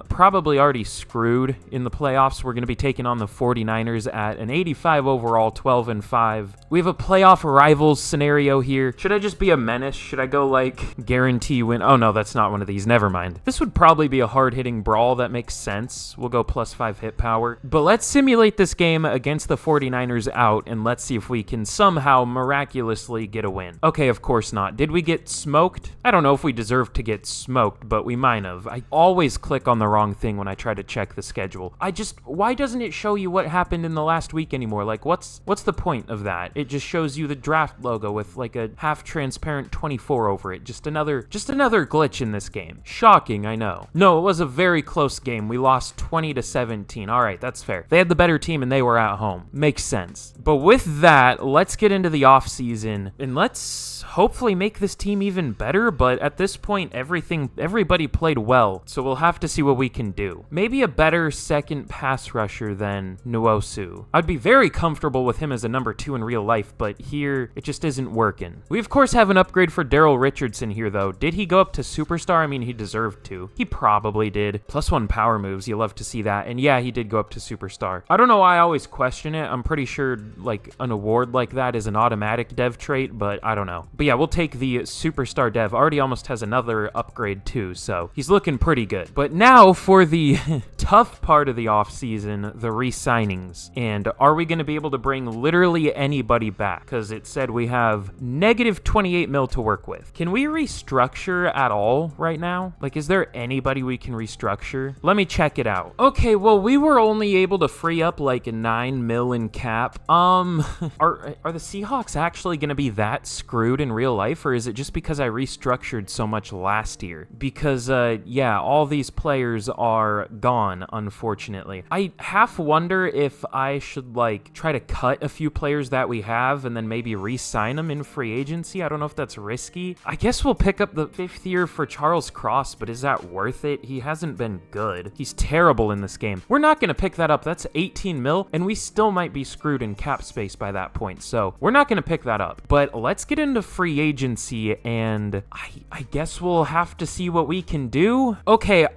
probably already screwed in the playoffs. We're going to be taking on the 49ers at an 85 overall, 12-5. We have a playoff rivals scenario here. Should I just be a menace? Should I go guarantee win? Oh no, that's not one of these. Never mind. This would probably be a hard-hitting brawl. That makes sense. We'll go +5 hit power. But let's simulate this game against the 49ers out, and let's see if we can somehow miraculously get a win. Okay, of course not. Did we get smoked? I don't know if we deserve to get smoked, but we might have. I always click on the wrong thing when I try to check the schedule. Why doesn't it show you what happened in the last week anymore? What's the point of that? It just shows you the draft logo with a half-transparent 24 over it. Just another glitch in this game. Shocking, I know. No, it was a very close game. We lost 20-17. All right, that's fair. They had the better team and they were at home. Makes sense. But with that, let's get into the offseason and let's hopefully make this team even better. But at this point, everybody played well, so we'll have to see what we can do. Maybe a better second pass rusher than Nwosu. I'd be very comfortable with him as a number 2 in real life, but here it just isn't working. We of course have an upgrade for Daryl Richardson here though. Did he go up to superstar? I mean, he deserved to. He probably did. +1 power moves. You love to see that. And yeah, he did go up to superstar. I don't know why I always question it. I'm pretty sure an award like that is an automatic dev trait, but I don't know. But yeah, we'll take the superstar dev. Already almost has another upgrade too, so he's looking pretty good. But now for the tough part of the offseason, the re-signings. And are we going to be able to bring literally anybody back? Because it said we have -28 mil to work with. Can we restructure at all right now? Is there anybody we can restructure? Let me check it out. Okay, well, we were only able to free up 9 mil in cap. Are the Seahawks actually going to be that screwed in real life, or is it just because I restructured so much last year? Because, yeah, all these players are gone, unfortunately. I half wonder if I should, try to cut a few players that we have and then maybe re-sign them in free agency. I don't know if that's risky. I guess we'll pick up the 5th year for Charles Cross, but is that worth it? He hasn't been good. He's terrible in this game. We're not going to pick that up. That's 18 mil, and we still might be screwed in cap space by that point, so we're not going to pick that up. But let's get into free agency, and I guess we'll have to see what we can do. Okay,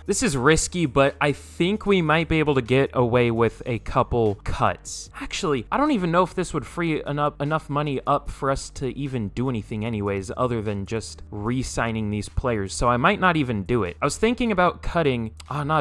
this is risky, but I think we might be able to get away with a couple cuts. Actually, I don't even know if this would free enough money up for us to even do anything anyways, other than just re-signing these players, so I might not even do it. I was thinking about cutting...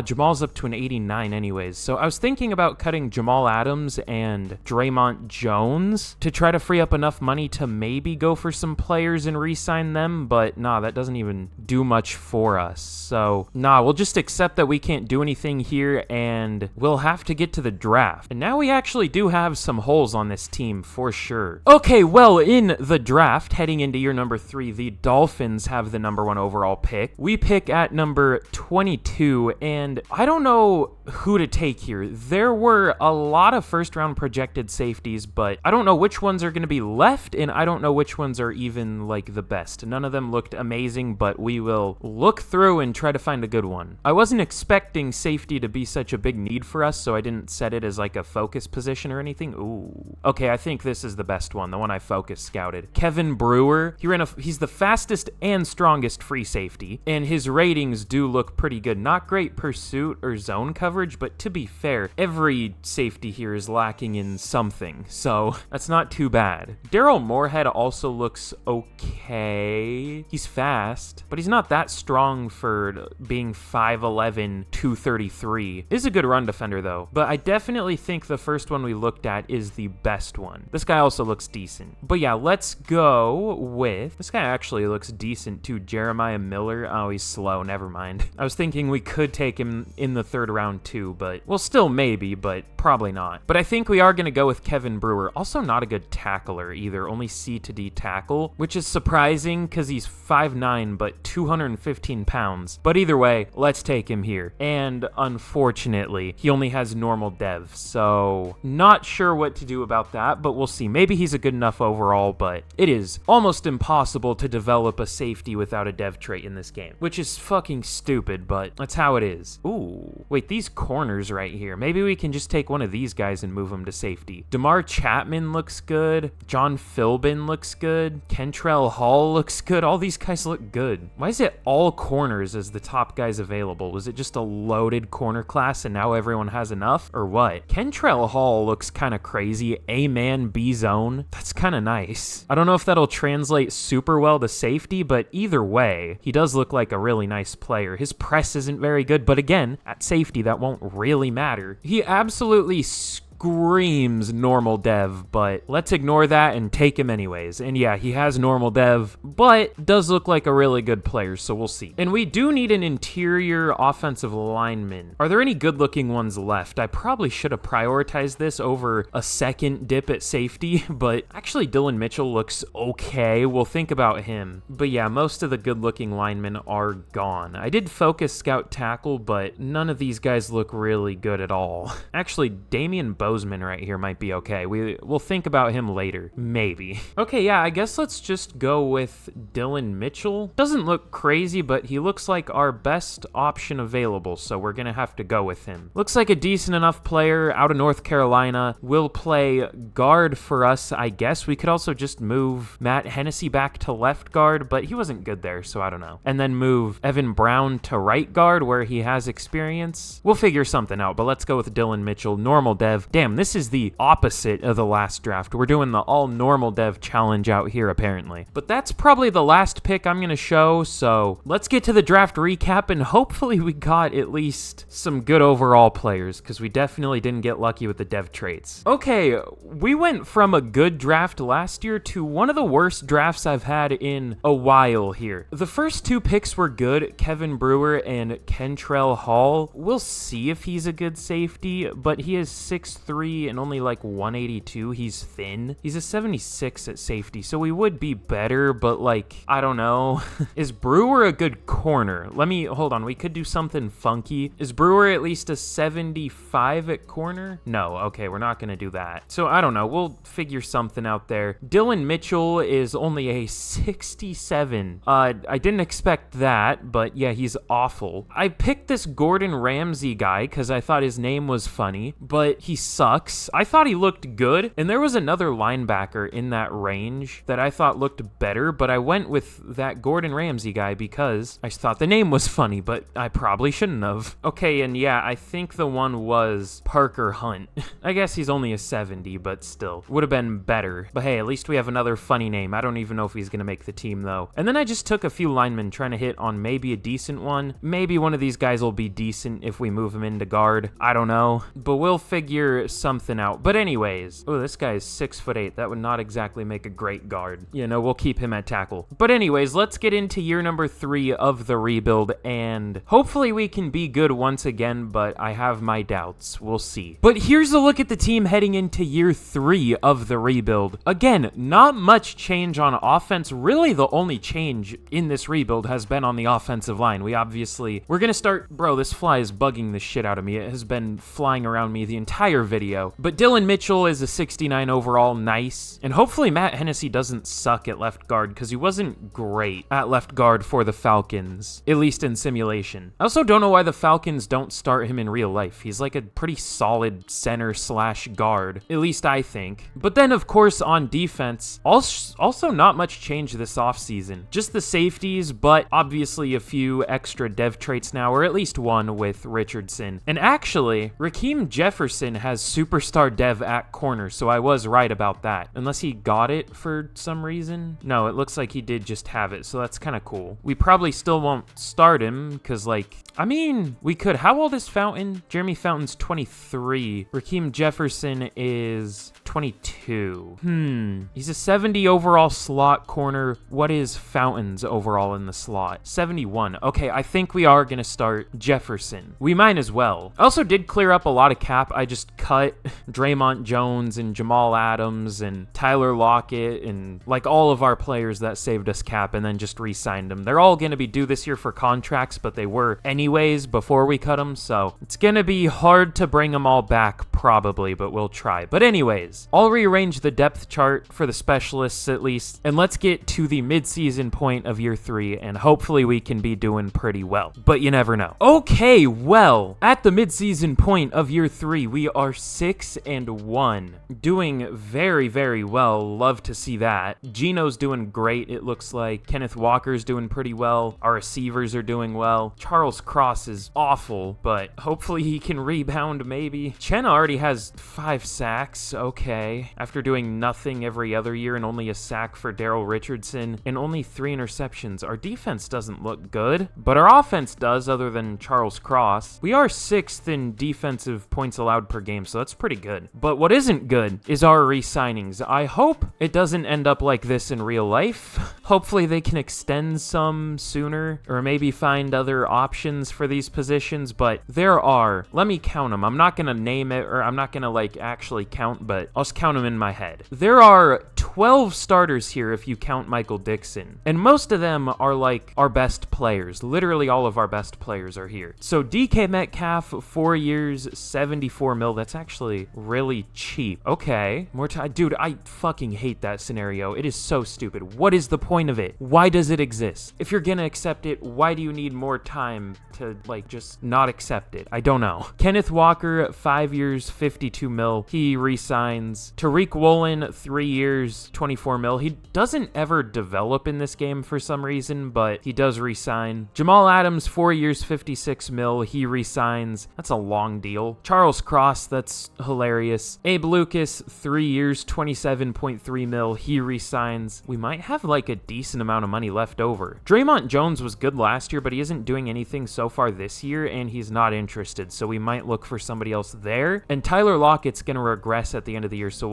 Jamal's up to an 89 anyways, so I was thinking about cutting Jamal Adams and Draymond Jones to try to free up enough money to maybe go for some players and re-sign them, but that doesn't even do much for us. So, we'll just accept that we can't do anything here, and we'll have to get to the draft. And now we actually do have some holes on this team for sure. Okay, well, in the draft, heading into year number 3, the Dolphins have the number 1 overall pick. We pick at number 22, and I don't know who to take here. There were a lot of first-round projected safeties, but I don't know which ones are going to be left, and I don't know which ones are even, the best. None of them looked amazing, but we will look through and try to find a good one. I wasn't expecting safety to be such a big need for us, so I didn't set it as like a focus position or anything. Ooh. Okay, I think this is the best one, the one I focus scouted. Kevin Brewer. He's the fastest and strongest free safety, and his ratings do look pretty good. Not great pursuit or zone coverage, but to be fair, every safety here is lacking in something, so that's not too bad. Daryl Moorhead also looks okay. He's fast, but he's not that strong for being 5'11", 233. Is a good run defender though, but I definitely think the first one we looked at is the best one. This guy also looks decent. But yeah, let's go with, this guy actually looks decent too, Jeremiah Miller. Oh, he's slow, never mind. I was thinking we could take him in the third round too, but well, still maybe, but probably not. But I think we are going to go with Kevin Brewer. Also not a good tackler either, only C to D tackle, which is surprising because he's 5'9", but 215 pounds. But either way, let's take him here. And unfortunately, he only has normal dev, so not sure what to do about that, but we'll see. Maybe he's a good enough overall, but it is almost impossible to develop a safety without a dev trait in this game, which is fucking stupid, but that's how it is. Ooh, wait, these corners right here. Maybe we can just take one of these guys and move him to safety. DeMar Chapman looks good. John Philbin looks good. Kentrell Hall looks good. All these guys look good. Why is it all corners as the top guys available? Was it just a loaded corner class and now everyone has enough, or what? Kentrell Hall looks kind of crazy. A-man, B-zone. That's kind of nice. I don't know if that'll translate super well to safety, but either way, he does look like a really nice player. His press isn't very good, but again, at safety, that won't really matter. He absolutely screams normal dev, but let's ignore that and take him anyways. And yeah, he has normal dev, but does look like a really good player, so we'll see. And we do need an interior offensive lineman. Are there any good looking ones left? I probably should have prioritized this over a second dip at safety, but actually Dylan Mitchell looks okay. We'll think about him. But yeah, most of the good looking linemen are gone. I did focus scout tackle, but none of these guys look really good at all. Actually, Damian Bozeman right here might be okay. We'll think about him later, maybe. Okay, yeah, I guess let's just go with Dylan Mitchell. Doesn't look crazy, but he looks like our best option available, so we're gonna have to go with him. Looks like a decent enough player out of North Carolina. Will play guard for us, I guess. We could also just move Matt Hennessy back to left guard, but he wasn't good there, so I don't know. And then move Evan Brown to right guard where he has experience. We'll figure something out, but let's go with Dylan Mitchell, normal dev. Damn, this is the opposite of the last draft. We're doing the all normal dev challenge out here, apparently. But that's probably the last pick I'm going to show, so let's get to the draft recap, and hopefully we got at least some good overall players, because we definitely didn't get lucky with the dev traits. Okay, we went from a good draft last year to one of the worst drafts I've had in a while here. The first two picks were good, Kevin Brewer and Kentrell Hall. We'll see if he's a good safety, but he is 6'3" and only like 182. He's thin. He's a 76 at safety, so we would be better, but like, I don't know. Is Brewer a good corner? Hold on, we could do something funky. Is Brewer at least a 75 at corner? No, okay, we're not gonna do that. So I don't know, we'll figure something out there. Dylan Mitchell is only a 67. I didn't expect that, but yeah, he's awful. I picked this Gordon Ramsay guy because I thought his name was funny, but he sucks. I thought he looked good, and there was another linebacker in that range that I thought looked better, but I went with that Gordon Ramsay guy because I thought the name was funny, but I probably shouldn't have. Okay, and yeah, I think the one was Parker Hunt. I guess he's only a 70, but still. Would have been better. But hey, at least we have another funny name. I don't even know if he's gonna make the team, though. And then I just took a few linemen trying to hit on maybe a decent one. Maybe one of these guys will be decent if we move him into guard. I don't know, but we'll figure something out. But anyways, oh, this guy is 6'8". That would not exactly make a great guard. You know, we'll keep him at tackle. But anyways, let's get into year number 3 of the rebuild, and hopefully we can be good once again, but I have my doubts. We'll see. But here's a look at the team heading into year 3 of the rebuild. Again, not much change on offense. Really, the only change in this rebuild has been on the offensive line. We're gonna start, bro, this fly is bugging the shit out of me. It has been flying around me the entire video. video. But Dylan Mitchell is a 69 overall, nice. And hopefully Matt Hennessy doesn't suck at left guard, because he wasn't great at left guard for the Falcons, at least in simulation. I also don't know why the Falcons don't start him in real life. He's like a pretty solid center slash guard, at least I think. But then, of course, on defense, also not much change this offseason. Just the safeties, but obviously a few extra dev traits now, or at least one with Richardson. And actually, Rakeem Jefferson has superstar dev at corner, so I was right about that. Unless he got it for some reason. No, it looks like he did just have it, so that's kind of cool. We probably still won't start him, because, like, I mean, we could. How old is Fountain? Jeremy Fountain's 23. Rakeem Jefferson is 22. He's a 70 overall slot corner. What is Fountain's overall in the slot? 71. Okay, I think we are going to start Jefferson. We might as well. I also did clear up a lot of cap. I just cut Draymond Jones and Jamal Adams and Tyler Lockett and like all of our players that saved us cap, and then just re-signed them. They're all going to be due this year for contracts, but they were anyways before we cut them, so it's going to be hard to bring them all back probably, but we'll try. But anyways, I'll rearrange the depth chart for the specialists at least, and let's get to the mid-season point of year 3, and hopefully we can be doing pretty well, but you never know. Okay, well, at the mid-season point of year 3, we are 6-1, doing very, very well. Love to see that. Gino's doing great, it looks like. Kenneth Walker's doing pretty well. Our receivers are doing well. Charles Cross is awful, but hopefully he can rebound maybe. Chenna already has 5 sacks, okay. After doing nothing every other year and only a sack for Daryl Richardson and only 3 interceptions. Our defense doesn't look good, but our offense does, other than Charles Cross. We are 6th in defensive points allowed per game, so that's pretty good. But what isn't good is our re-signings. I hope it doesn't end up like this in real life. Hopefully they can extend some sooner, or maybe find other options for these positions, but there are, let me count them. I'm not going to name it, or I'm not going to like actually count, but I'll just count them in my head. There are 12 starters here if you count Michael Dixon, and most of them are like our best players. Literally all of our best players are here. So DK Metcalf, 4 years, 74 mil. That's actually really cheap. Okay, more time. Dude, I fucking hate that scenario. It is so stupid. What is the point of it? Why does it exist? If you're gonna accept it, why do you need more time to like just not accept it? I don't know. Kenneth Walker, 5 years, 52 mil. He resigns. Tariq Woolen, 3 years, 24 mil. He doesn't ever develop in this game for some reason, but he does resign. Jamal Adams, 4 years, 56 mil. He resigns. That's a long deal. Charles Cross, that's hilarious. Abe Lucas, 3 years, 27.3 mil. He resigns. We might have like a decent amount of money left over. Draymond Jones was good last year, but he isn't doing anything so far this year, and he's not interested, so we might look for somebody else there. And Tyler Lockett's gonna regress at the end of the year, so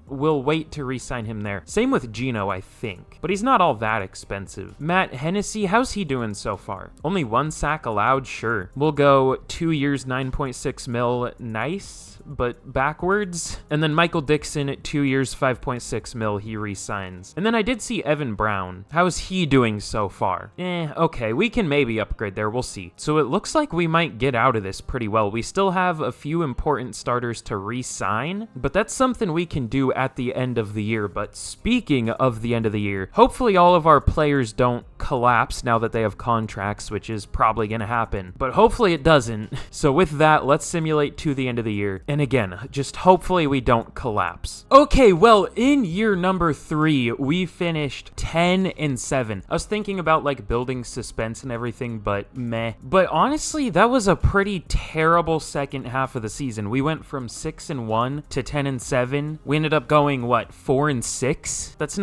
we'll wait to re-sign him there. Same with Gino, I think, but he's not all that expensive. Matt Hennessy, how's he doing so far? Only 1 sack allowed? Sure. We'll go 2 years, 9.6 mil. Nice, but backwards. And then Michael Dixon at 2 years, 5.6 mil. He re-signs. And then I did see Evan Brown. How's he doing so far? Okay, we can maybe upgrade there. We'll see. So it looks like we might get out of this pretty well. We still have a few important starters to re-sign, but that's something we can do at the end of the year. But speaking of the end of the year, hopefully all of our players don't collapse now that they have contracts, which is probably going to happen, but hopefully it doesn't. So with that, let's simulate to the end of the year. And again, just hopefully we don't collapse. Okay, well, in year number 3, we finished 10-7. I was thinking about like building suspense and everything, but meh. But honestly, that was a pretty terrible second half of the season. We went from 6-1 to 10-7. We ended up going, what, 4-6? That's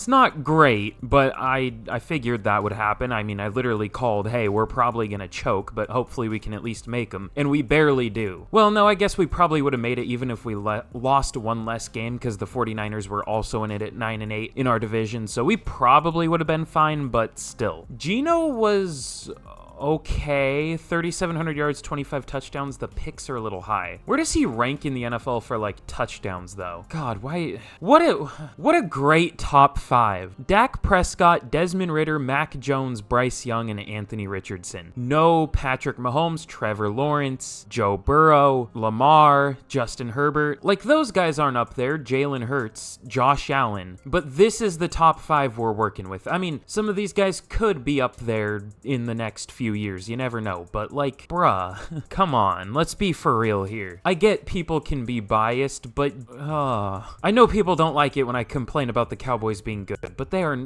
not great, but I figured that would happen. I mean, I literally called, hey, we're probably gonna choke, but hopefully we can at least make them, and we barely do. Well, no, I guess we probably would have made it even if we lost 1 less game, because the 49ers were also in it at 9-8 in our division, so we probably would have been fine, but still. Gino was okay. 3,700 yards, 25 touchdowns. The picks are a little high. Where does he rank in the NFL for like touchdowns though? God, why? What a great top 5. Dak Prescott, Desmond Ridder, Mac Jones, Bryce Young, and Anthony Richardson. No Patrick Mahomes, Trevor Lawrence, Joe Burrow, Lamar, Justin Herbert. Like those guys aren't up there. Jalen Hurts, Josh Allen. But this is the top 5 we're working with. I mean, some of these guys could be up there in the next few years. You never know. But like, bruh, come on. Let's be for real here. I get people can be biased, but I know people don't like it when I complain about the Cowboys being good, but they are...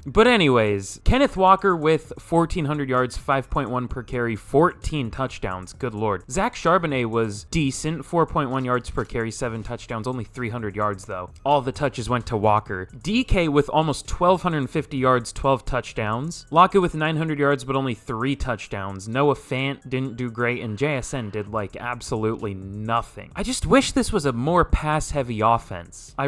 But anyways, Kenneth Walker with 1,400 yards, 5.1 per carry, 14 touchdowns. Good lord. Zach Charbonnet was decent, 4.1 yards per carry, 7 touchdowns, only 300 yards though. All the touches went to Walker. DK with almost 1,250 yards, 12 touchdowns. Lockett with 900 yards, but only 3 touchdowns. Noah Fant didn't do great, and JSN did like absolutely nothing. I just wish this was a more pass-heavy offense. I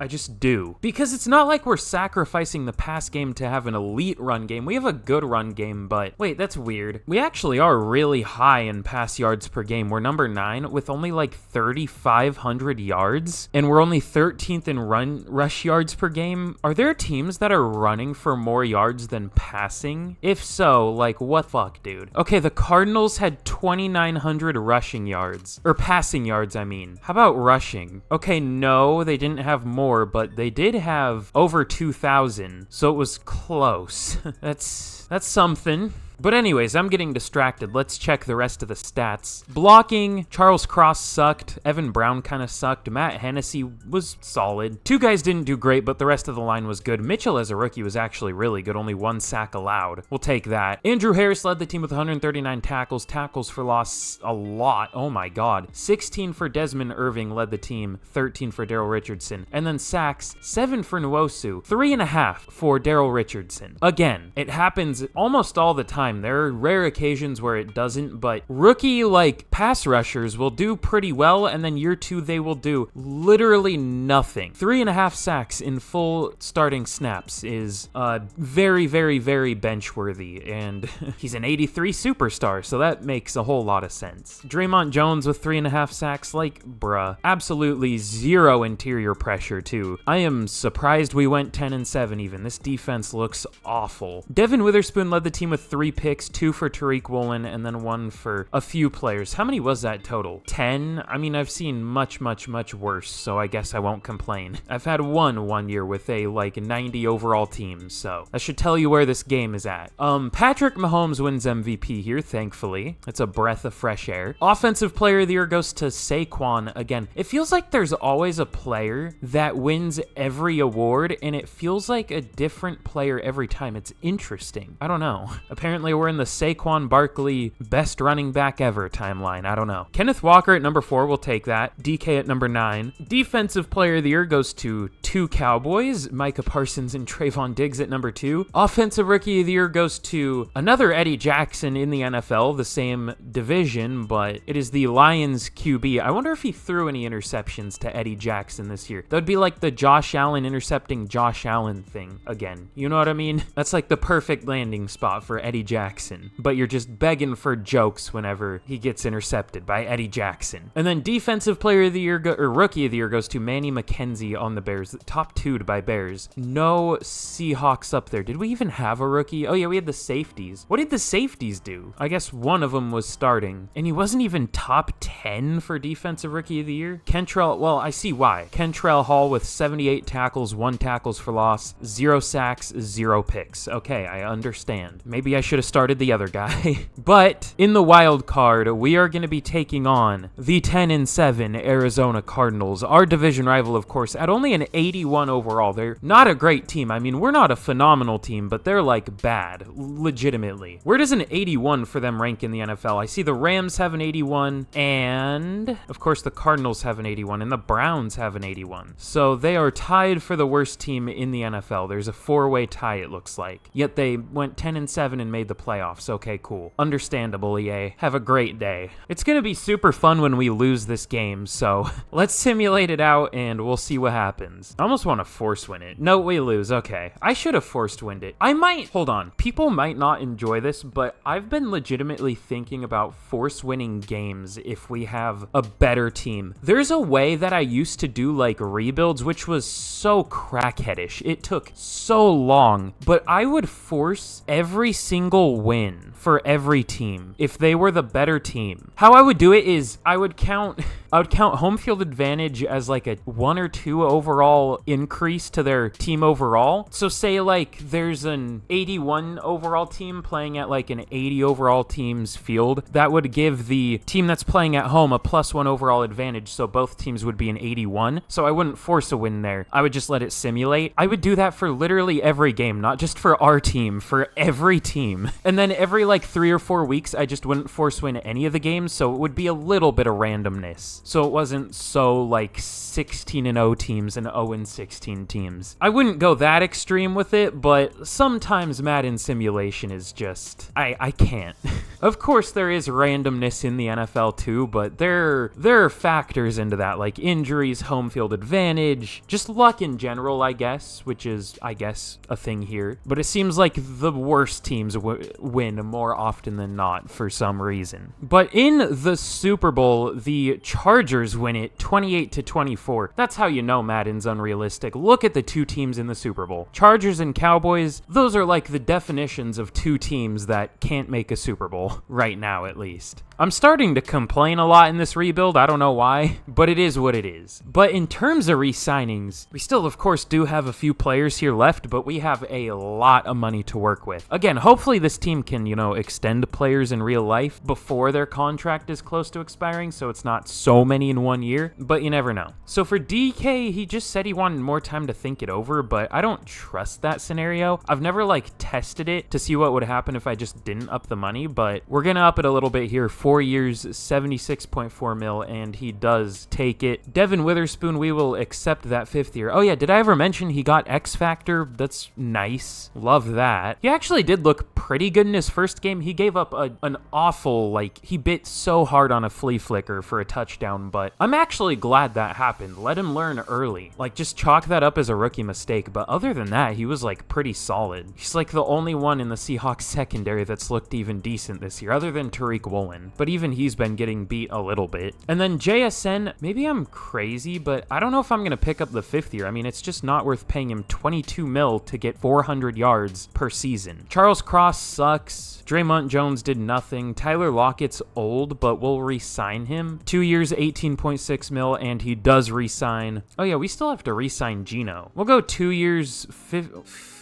just do. Because it's not like we're sacrificing the pass game to have an elite run game. We have a good run game, but wait, that's weird. We actually are really high in pass yards per game. We're number 9 with only like 3,500 yards, and we're only 13th in rush yards per game. Are there teams that are running for more yards than passing? If so, like what the fuck, dude? Okay, the Cardinals had 2,900 rushing yards, or passing yards, I mean. How about rushing? Okay, no, they didn't have more, but they did have over 2,000, so it was close. That's something. But anyways, I'm getting distracted. Let's check the rest of the stats. Blocking, Charles Cross sucked. Evan Brown kind of sucked. Matt Hennessy was solid. 2 guys didn't do great, but the rest of the line was good. Mitchell as a rookie was actually really good. Only 1 sack allowed. We'll take that. Andrew Harris led the team with 139 tackles. Tackles for loss, a lot. Oh my god. 16 for Desmond Irving led the team. 13 for Daryl Richardson. And then sacks, 7 for Nwosu. 3.5 for Daryl Richardson. Again, it happens almost all the time. There are rare occasions where it doesn't, but rookie like pass rushers will do pretty well, and then year 2 they will do literally nothing. 3.5 sacks in full starting snaps is very, very, very bench worthy, and he's an 83 superstar, so that makes a whole lot of sense. Draymond Jones with 3.5 sacks, like bruh, absolutely 0 interior pressure too. I am surprised we went 10-7 even. This defense looks awful. Devin Witherspoon led the team with 3 picks, 2 for Tariq Woolen, and then 1 for a few players. How many was that total? 10? I mean, I've seen much, much, much worse, so I guess I won't complain. I've had one year with a, like, 90 overall team, so that should tell you where this game is at. Patrick Mahomes wins MVP here, thankfully. It's a breath of fresh air. Offensive Player of the Year goes to Saquon again. It feels like there's always a player that wins every award, and it feels like a different player every time. It's interesting. I don't know. Apparently, we're in the Saquon Barkley best running back ever timeline. I don't know. Kenneth Walker at number 4, we'll take that. DK at number 9. Defensive Player of the Year goes to 2 Cowboys, Micah Parsons and Trayvon Diggs at number 2. Offensive Rookie of the Year goes to another Eddie Jackson in the NFL, the same division, but it is the Lions QB. I wonder if he threw any interceptions to Eddie Jackson this year. That would be like the Josh Allen intercepting Josh Allen thing again. You know what I mean? That's like the perfect landing spot for Eddie Jackson, but you're just begging for jokes whenever he gets intercepted by Eddie Jackson. And then Defensive Player of the Year or Rookie of the Year goes to Manny McKenzie on the Bears, top 2'd by Bears. No Seahawks up there. Did we even have a rookie? Oh yeah, we had the safeties. What did the safeties do? I guess one of them was starting, and he wasn't even top 10 for Defensive Rookie of the Year. Kentrell, well, I see why. Kentrell Hall with 78 tackles, 1 tackles for loss, 0 sacks, 0 picks. Okay, I understand. Maybe I should have started the other guy. But in the wild card, we are going to be taking on the 10-7 Arizona Cardinals, our division rival, of course, at only an 81 overall. They're not a great team. I mean, we're not a phenomenal team, but they're like bad, legitimately. Where does an 81 for them rank in the NFL? I see the Rams have an 81, and of course the Cardinals have an 81, and the Browns have an 81. So they are tied for the worst team in the NFL. There's a 4-way tie, it looks like. Yet they went 10-7 and made the the playoffs. Okay, cool. Understandable, EA. Have a great day. It's gonna be super fun when we lose this game, so let's simulate it out and we'll see what happens. I almost want to force win it. No, we lose. Okay. I should have forced winned it. I might, hold on. People might not enjoy this, but I've been legitimately thinking about force winning games if we have a better team. There's a way that I used to do like rebuilds, which was so crackheadish. It took so long, but I would force every single win for every team if they were the better team. How I would do it is I would count home field advantage as like a 1 or 2 overall increase to their team overall. So say like there's an 81 overall team playing at like an 80 overall team's field. That would give the team that's playing at home a +1 overall advantage. So both teams would be an 81. So I wouldn't force a win there. I would just let it simulate. I would do that for literally every game, not just for our team, for every team. And then every like 3 or 4 weeks, I just wouldn't force win any of the games. So it would be a little bit of randomness. So it wasn't so like 16-0 teams and 0-16 teams. I wouldn't go that extreme with it, but sometimes Madden simulation is just, I can't. Of course, there is randomness in the NFL too, but there are factors into that, like injuries, home field advantage, just luck in general, I guess, which is, I guess, a thing here. But it seems like the worst teams win more often than not for some reason. But in the Super Bowl, the Chargers win it 28-24. That's how you know Madden's unrealistic. Look at the two teams in the Super Bowl. Chargers and Cowboys, those are like the definitions of two teams that can't make a Super Bowl, right now at least. I'm starting to complain a lot in this rebuild, I don't know why, but it is what it is. But in terms of re-signings, we still of course do have a few players here left, but we have a lot of money to work with. Again, hopefully this team can, extend players in real life before their contract is close to expiring, so it's not so many in 1 year, but you never know. So for DK, he just said he wanted more time to think it over, but I don't trust that scenario. I've never tested it to see what would happen if I just didn't up the money, but we're gonna up it a little bit here. 4 years, 76.4 mil, and he does take it. Devin Witherspoon, we will accept that 5th year. Oh yeah, did I ever mention he got X Factor? That's nice. Love that. He actually did look pretty good in his first game. He gave up an awful, he bit so hard on a flea flicker for a touchdown, but I'm actually glad that happened. Let him learn early. Just chalk that up as a rookie mistake, but other than that, he was pretty solid. He's the only one in the Seahawks secondary that's looked even decent this year, other than Tariq Woolen, but even he's been getting beat a little bit. And then JSN, maybe I'm crazy, but I don't know if I'm gonna pick up the 5th year. I mean, it's just not worth paying him 22 mil to get 400 yards per season. Charles Cross sucks. Draymond Jones did nothing. Tyler Lockett's old, but we'll re-sign him. 2 years, 18.6 mil, and he does re-sign. Oh yeah, we still have to re-sign Geno. We'll go 2 years,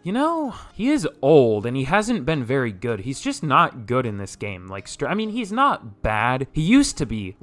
he is old, and he hasn't been very good. He's just not good in this game. I mean, he's not bad. He used to be,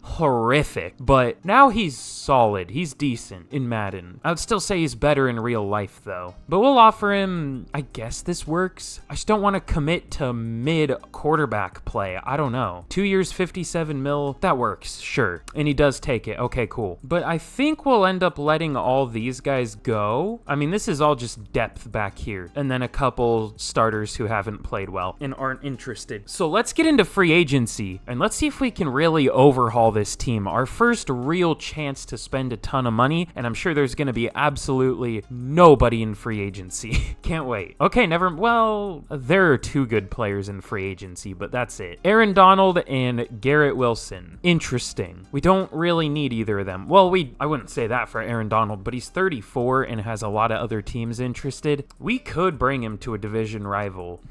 horrific, but now he's solid. He's decent in Madden. I would still say he's better in real life, though. But we'll offer him, I guess this works. I just don't want to commit to mid-quarterback play. I don't know. 2 years, 57 mil. That works, sure. And he does take it. Okay, cool. But I think we'll end up letting all these guys go. I mean, this is all just depth back here. And then a couple starters who haven't played well and aren't interested. So let's get into free agency, and let's see if we can really overhaul this team. Our first real chance to spend a ton of money, and I'm sure there's going to be absolutely nobody in free agency. Can't wait. Okay, there are 2 good players in free agency, but that's it. Aaron Donald and Garrett Wilson. Interesting. We don't really need either of them. Well, I wouldn't say that for Aaron Donald, but he's 34 and has a lot of other teams interested. We could bring him to a division rival.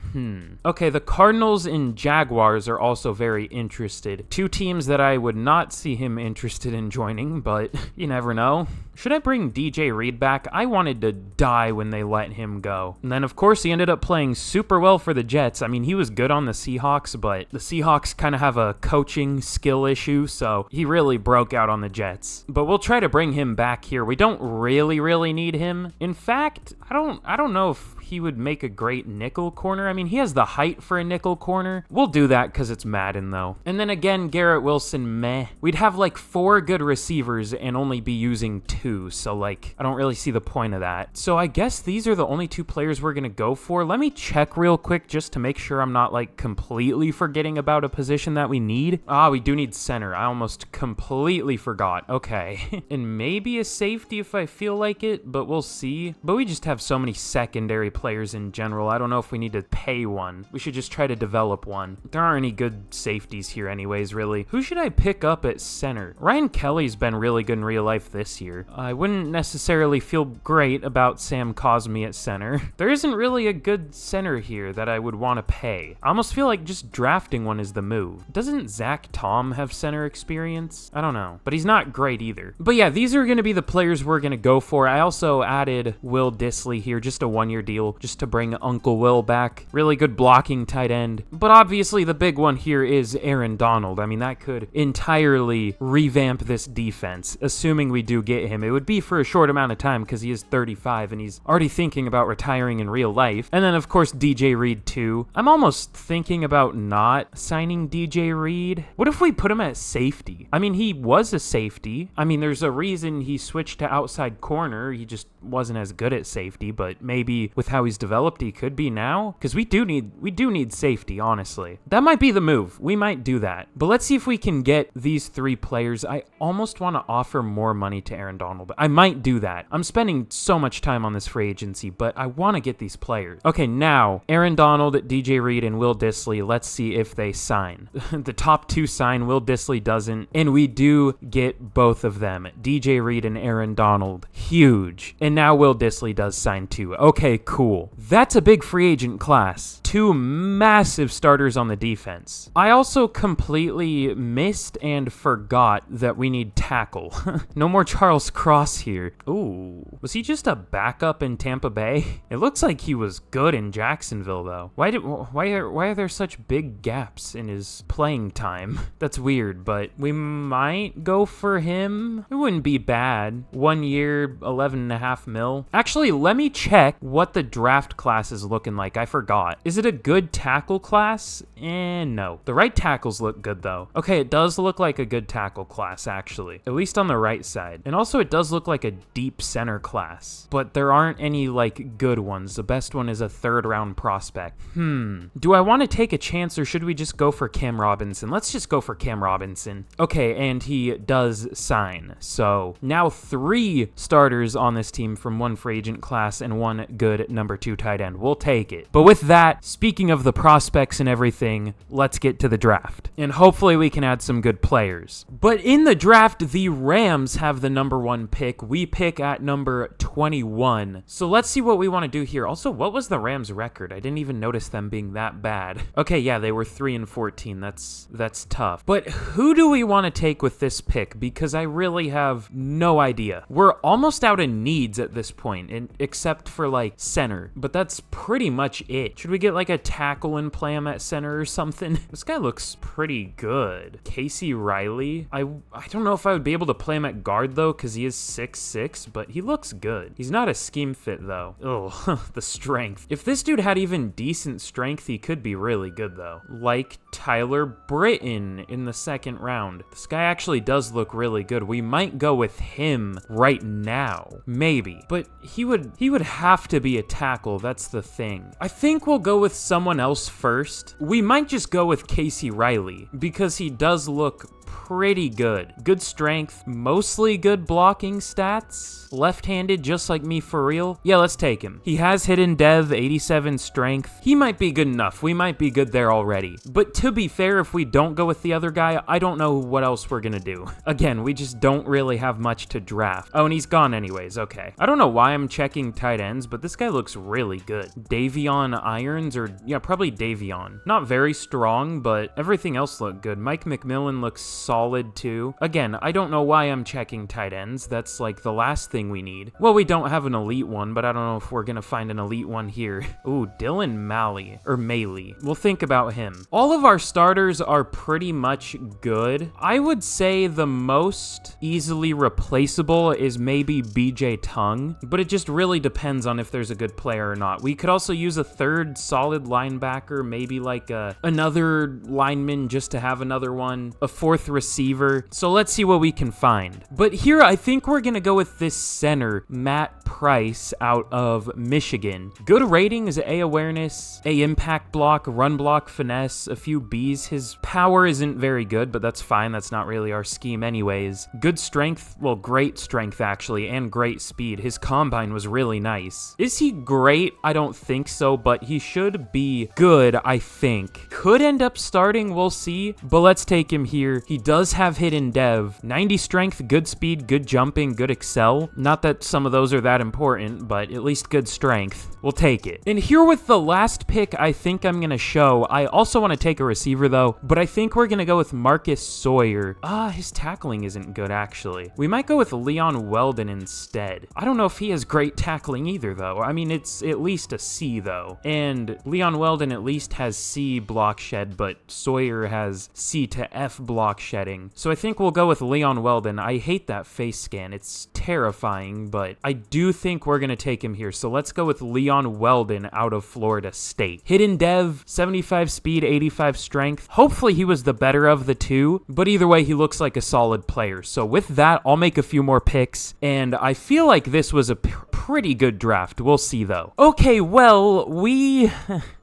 Okay, the Cardinals and Jaguars are also very interested. 2 teams that I would not see him interested in joining, but you never know. Should I bring DJ Reed back? I wanted to die when they let him go. And then, of course, he ended up playing super well for the Jets. I mean, he was good on the Seahawks, but the Seahawks kind of have a coaching skill issue, so he really broke out on the Jets. But we'll try to bring him back here. We don't really need him. In fact, I don't know if he would make a great nickel corner. I mean, he has the height for a nickel corner. We'll do that because it's Madden, though. And then again, Garrett Wilson, meh. We'd have like 4 good receivers and only be using 2, so like, I don't really see the point of that. So I guess these are the only 2 players we're gonna go for. Let me check real quick just to make sure I'm not like completely forgetting about a position that we need. Ah, we do need center. I almost completely forgot. Okay. And maybe a safety if I feel like it, but we'll see. But we just have so many secondary players in general. I don't know if we need to pay one. We should just try to develop one. There aren't any good safeties here anyways, really. Who should I pick up at center? Ryan Kelly's been really good in real life this year. I wouldn't necessarily feel great about Sam Cosmi at center. There isn't really a good center here that I would want to pay. I almost feel like just drafting one is the move. Doesn't Zach Tom have center experience? I don't know, but he's not great either. But yeah, these are going to be the players we're going to go for. I also added Will Dissly here, just a 1-year deal, just to bring Uncle Will back. Really good blocking tight end. But obviously the big one here is Aaron Donald. I mean, that could entirely revamp this defense, assuming we do get him. It would be for a short amount of time because he is 35 and he's already thinking about retiring in real life. And then of course DJ Reed too. I'm almost thinking about not signing DJ Reed. What if we put him at safety? I mean, he was a safety. I mean, there's a reason he switched to outside corner. He just wasn't as good at safety, but maybe with how he's developed, he could be now. Because we do need safety, honestly. That might be the move. We might do that. But let's see if we can get these 3 players. I almost want to offer more money to Aaron Donald. I might do that. I'm spending so much time on this free agency, but I want to get these players. Okay, now, Aaron Donald, DJ Reed, and Will Dissly. Let's see if they sign. The top 2 sign, Will Dissly doesn't, and we do get both of them. DJ Reed and Aaron Donald. Huge. And now Will Dissly does sign too. Okay, cool. That's a big free agent class. 2 massive starters on the defense. I also completely missed and forgot that we need tackle. No more Charles Cross here. Ooh, was he just a backup in Tampa Bay? It looks like he was good in Jacksonville though. Why are there such big gaps in his playing time? That's weird, but we might go for him. It wouldn't be bad. 1 year, 11.5 mil. Actually, let me check what the draft class is looking like. I forgot. Is it a good tackle class? No. The right tackles look good though. Okay, it does look like a good tackle class actually, at least on the right side. And also it does look like a deep center class, but there aren't any like good ones. The best one is a 3rd round prospect. Do I want to take a chance or should we just go for Cam Robinson? Let's just go for Cam Robinson. Okay, and he does sign. So now 3 starters on this team from 1 free agent class and 1 good number 2 tight end. We'll take it. But with that, speaking of the prospects and everything, let's get to the draft. And hopefully we can add some good players. But in the draft, the Rams have the number 1 pick. We pick at number 21. So let's see what we want to do here. Also, what was the Rams record? I didn't even notice them being that bad. Okay, yeah, they were 3-14. That's tough. But who do we want to take with this pick? Because I really have no idea. We're almost out of needs at this point, except for like center. But that's pretty much it. Should we get like a tackle and play him at center or something? This guy looks pretty good. Casey Riley. I don't know if I would be able to play him at guard though, because he is 6'6", but he looks good. He's not a scheme fit though. Oh, the strength. If this dude had even decent strength, he could be really good though. Like Tyler Britton in the 2nd round. This guy actually does look really good. We might go with him right now. Maybe. But he would have to be a tackle. That's the thing. I think we'll go with someone else first. We might just go with Casey Riley because he does look pretty good. Good strength, mostly good blocking stats. Left-handed, just like me for real. Yeah, let's take him. He has hidden dev, 87 strength. He might be good enough. We might be good there already. But to be fair, if we don't go with the other guy, I don't know what else we're gonna do. Again, we just don't really have much to draft. Oh, and he's gone anyways. Okay. I don't know why I'm checking tight ends, but this guy looks really good. Davion Irons, or yeah, probably Davion. Not very strong, but everything else looked good. Mike McMillan looks solid too. Again, I don't know why I'm checking tight ends. That's like the last thing we need. Well, we don't have an elite one, but I don't know if we're gonna find an elite one here. Ooh, Dylan Malley, or Maley. We'll think about him. All of our starters are pretty much good. I would say the most easily replaceable is maybe BJ Tongue, but it just really depends on if there's a good player or not. We could also use a third solid linebacker, maybe like another lineman just to have another one, a fourth receiver. So let's see what we can find. But here I think we're gonna go with this center, Matt Price out of Michigan. Good ratings, A awareness, A impact block, run block, finesse, a few B's. His power isn't very good, but that's fine. That's not really our scheme anyways. Good strength, well, great strength actually, and great speed. His combine was really nice. Is he great? I don't think so, but he should be good, I think. Could end up starting, we'll see, but let's take him here. He does have hidden dev. 90 strength, good speed, good jumping, good excel. Not that some of those are that important, but at least good strength. We'll take it. And here with the last pick I think I'm gonna show, I also want to take a receiver though, but I think we're gonna go with Marcus Sawyer. His tackling isn't good actually. We might go with Leon Weldon instead. I don't know if he has great tackling either though. I mean, it's at least a C though. And Leon Weldon at least has C block shed, but Sawyer has C to F block shedding. So I think we'll go with Leon Weldon. I hate that face scan. It's terrifying, but I do think we're gonna take him here. So let's go with Leon Weldon out of Florida State. Hidden dev, 75 speed, 85 strength. Hopefully he was the better of the two, but either way, he looks like a solid player. So with that, I'll make a few more picks, and I feel like this was a pretty good draft. We'll see though. Okay, well, we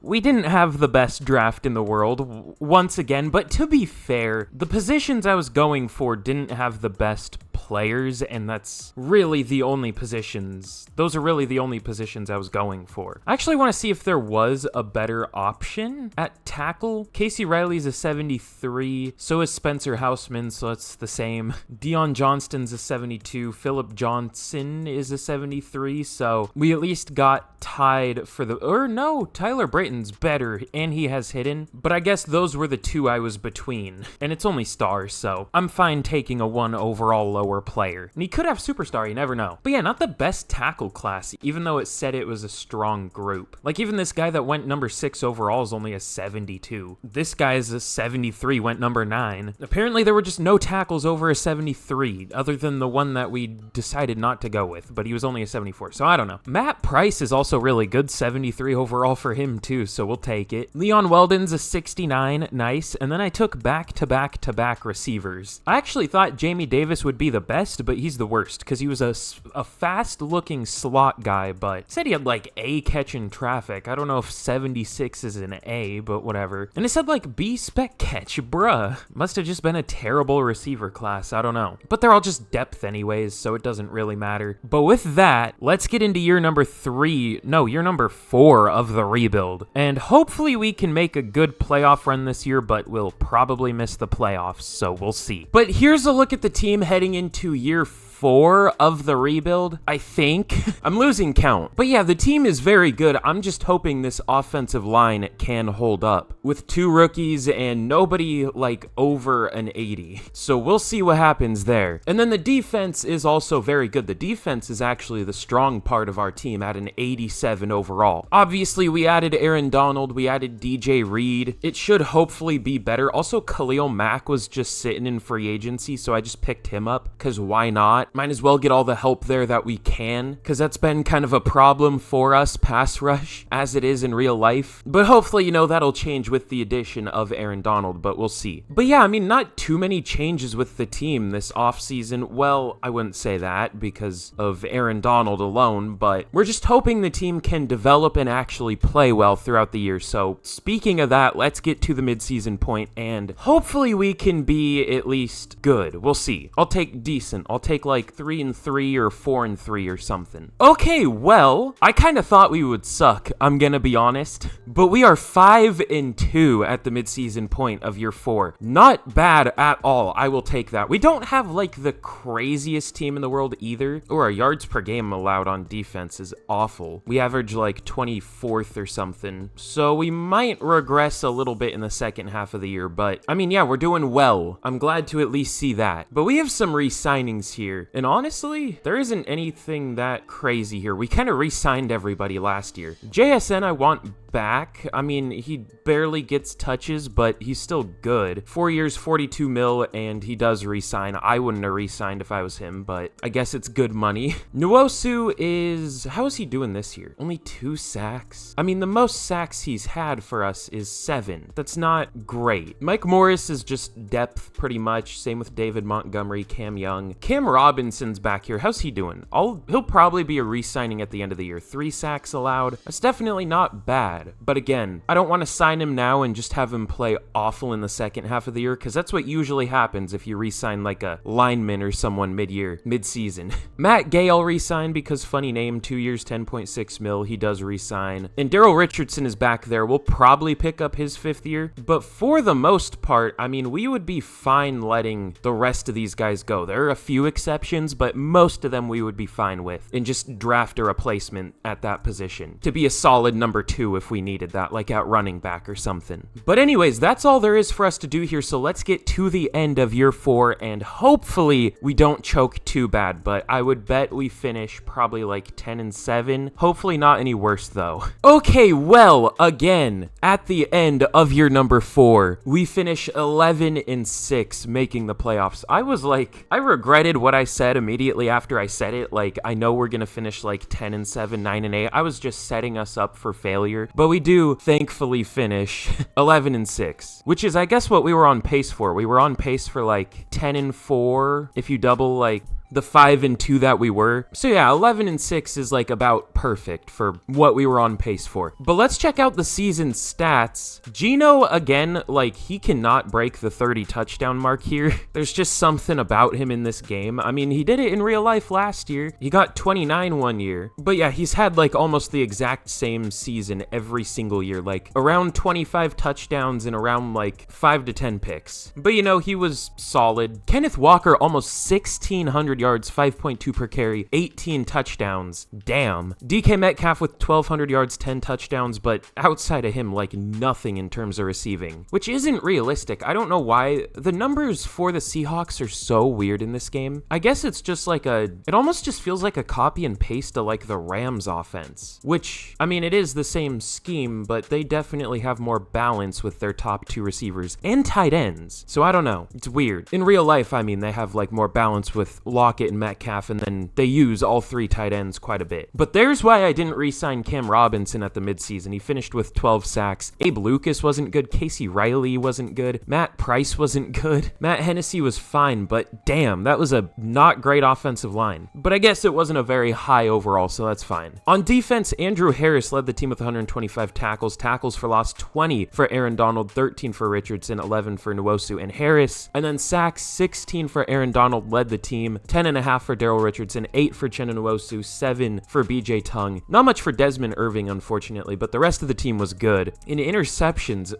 didn't have the best draft in the world once again, but to be fair, the positions I was going for didn't have the best players, and that's really the only positions. Those are really the only positions I was going for. I actually want to see if there was a better option at tackle. Casey Riley's a 73, so is Spencer Houseman, so it's the same. Deion Johnston's a 72, Philip Johnson is a 73, so we at least got tied for the, or no, Tyler Brayton's better, and he has hidden, but I guess those were the two I was between, and it's only stars, so I'm fine taking a 1 overall lower player. And he could have superstar, you never know. But yeah, not the best tackle class, even though it said it was a strong group. Like even this guy that went number 6 overall is only a 72. This guy is a 73, went number 9. Apparently there were just no tackles over a 73, other than the one that we decided not to go with, but he was only a 74, so I don't know. Matt Price is also really good, 73 overall for him too, so we'll take it. Leon Weldon's a 69, nice, and then I took back-to-back receivers. I actually thought Jamie Davis would be the best, but he's the worst, because he was a fast-looking slot guy, but said he had like A catch in traffic. I don't know if 76 is an A, but whatever. And it said like B spec catch, bruh. Must have just been a terrible receiver class, I don't know. But they're all just depth anyways, so it doesn't really matter. But with that, let's get into year number 4 of the rebuild. And hopefully we can make a good playoff run this year, but we'll probably miss the playoffs, so we'll see. But here's a look at the team heading into year 4 of the rebuild, I think. I'm losing count. But yeah, the team is very good. I'm just hoping this offensive line can hold up with 2 rookies and nobody like over an 80. So we'll see what happens there. And then the defense is also very good. The defense is actually the strong part of our team at an 87 overall. Obviously, we added Aaron Donald. We added DJ Reed. It should hopefully be better. Also, Khalil Mack was just sitting in free agency, so I just picked him up because why not? Might as well get all the help there that we can, because that's been kind of a problem for us, pass rush, as it is in real life. But hopefully, you know, that'll change with the addition of Aaron Donald, but we'll see. But yeah, I mean, not too many changes with the team this offseason. Well, I wouldn't say that because of Aaron Donald alone, but we're just hoping the team can develop and actually play well throughout the year. So speaking of that, let's get to the midseason point, and hopefully we can be at least good. We'll see. I'll take decent. I'll take like like 3-3 or 4-3 or something. Okay, well, I kind of thought we would suck, I'm gonna be honest, but we are 5-2 at the midseason point of year 4. Not bad at all. I will take that. We don't have like the craziest team in the world either. Or our yards per game allowed on defense is awful. We average like 24th or something. So we might regress a little bit in the second half of the year, but I mean, yeah, we're doing well. I'm glad to at least see that. But we have some re-signings here. And honestly, there isn't anything that crazy here. We kind of re-signed everybody last year. JSN I want back. I mean, he barely gets touches, but he's still good. 4 years, 42 mil, and he does re-sign. I wouldn't have re-signed if I was him, but I guess it's good money. Nwosu is... how is he doing this year? Only 2 sacks? I mean, the most sacks he's had for us is 7. That's not great. Mike Morris is just depth pretty much. Same with David Montgomery, Cam Young. Cam Robinson's back here. How's he doing? He'll probably be a re-signing at the end of the year. 3 sacks allowed. That's definitely not bad. But again, I don't want to sign him now and just have him play awful in the second half of the year, because that's what usually happens if you re-sign like a lineman or someone mid-season. Matt Gay I'll re-sign because funny name, 2 years, 10.6 mil. He does re-sign. And Daryl Richardson is back there. We'll probably pick up his 5th year. But for the most part, I mean, we would be fine letting the rest of these guys go. There are a few exceptions, but most of them we would be fine with. And just draft a replacement at that position to be a solid number 2 if we needed that, like at running back or something. But anyways, that's all there is for us to do here, so let's get to the end of year 4, and hopefully we don't choke too bad, but I would bet we finish probably like 10-7. Hopefully not any worse though. Okay, well, again, at the end of year number 4, we finish 11-6, making the playoffs. I regretted what I said immediately after I said it. Like, I know we're gonna finish like 10-7, 9-8. I was just setting us up for failure. But we do thankfully finish 11-6, which is, I guess, what we were on pace for. We were on pace for like 10-4 if you double like the 5-2 that we were. So yeah, 11-6 is like about perfect for what we were on pace for. But let's check out the season stats. Gino, again, like, he cannot break the 30 touchdown mark here. There's just something about him in this game. I mean, he did it in real life last year. He got 29 one year. But yeah, he's had like almost the exact same season every single year, like around 25 touchdowns and around like 5 to 10 picks. But you know, he was solid. Kenneth Walker, almost 1,600 yards, 5.2 per carry, 18 touchdowns. Damn. DK Metcalf with 1,200 yards, 10 touchdowns, but outside of him, like nothing in terms of receiving, which isn't realistic. I don't know why. The numbers for the Seahawks are so weird in this game. I guess it's just like it almost just feels like a copy and paste of like the Rams offense, which, I mean, it is the same scheme, but they definitely have more balance with their top 2 receivers and tight ends. So I don't know. It's weird. In real life, I mean, they have like more balance with Lockett and Metcalf, and then they use all 3 tight ends quite a bit. But there's why I didn't re-sign Cam Robinson at the midseason. He finished with 12 sacks. Abe Lucas wasn't good. Casey Riley wasn't good. Matt Price wasn't good. Matt Hennessy was fine, but damn, that was a not great offensive line. But I guess it wasn't a very high overall, so that's fine. On defense, Andrew Harris led the team with 125 tackles. Tackles for loss, 20 for Aaron Donald, 13 for Richardson, 11 for Nwosu and Harris. And then sacks, 16 for Aaron Donald led the team, 10.5 for Daryl Richardson, 8 for Chenna Nwosu, 7 for BJ Tongue. Not much for Desmond Irving, unfortunately, but the rest of the team was good. In interceptions,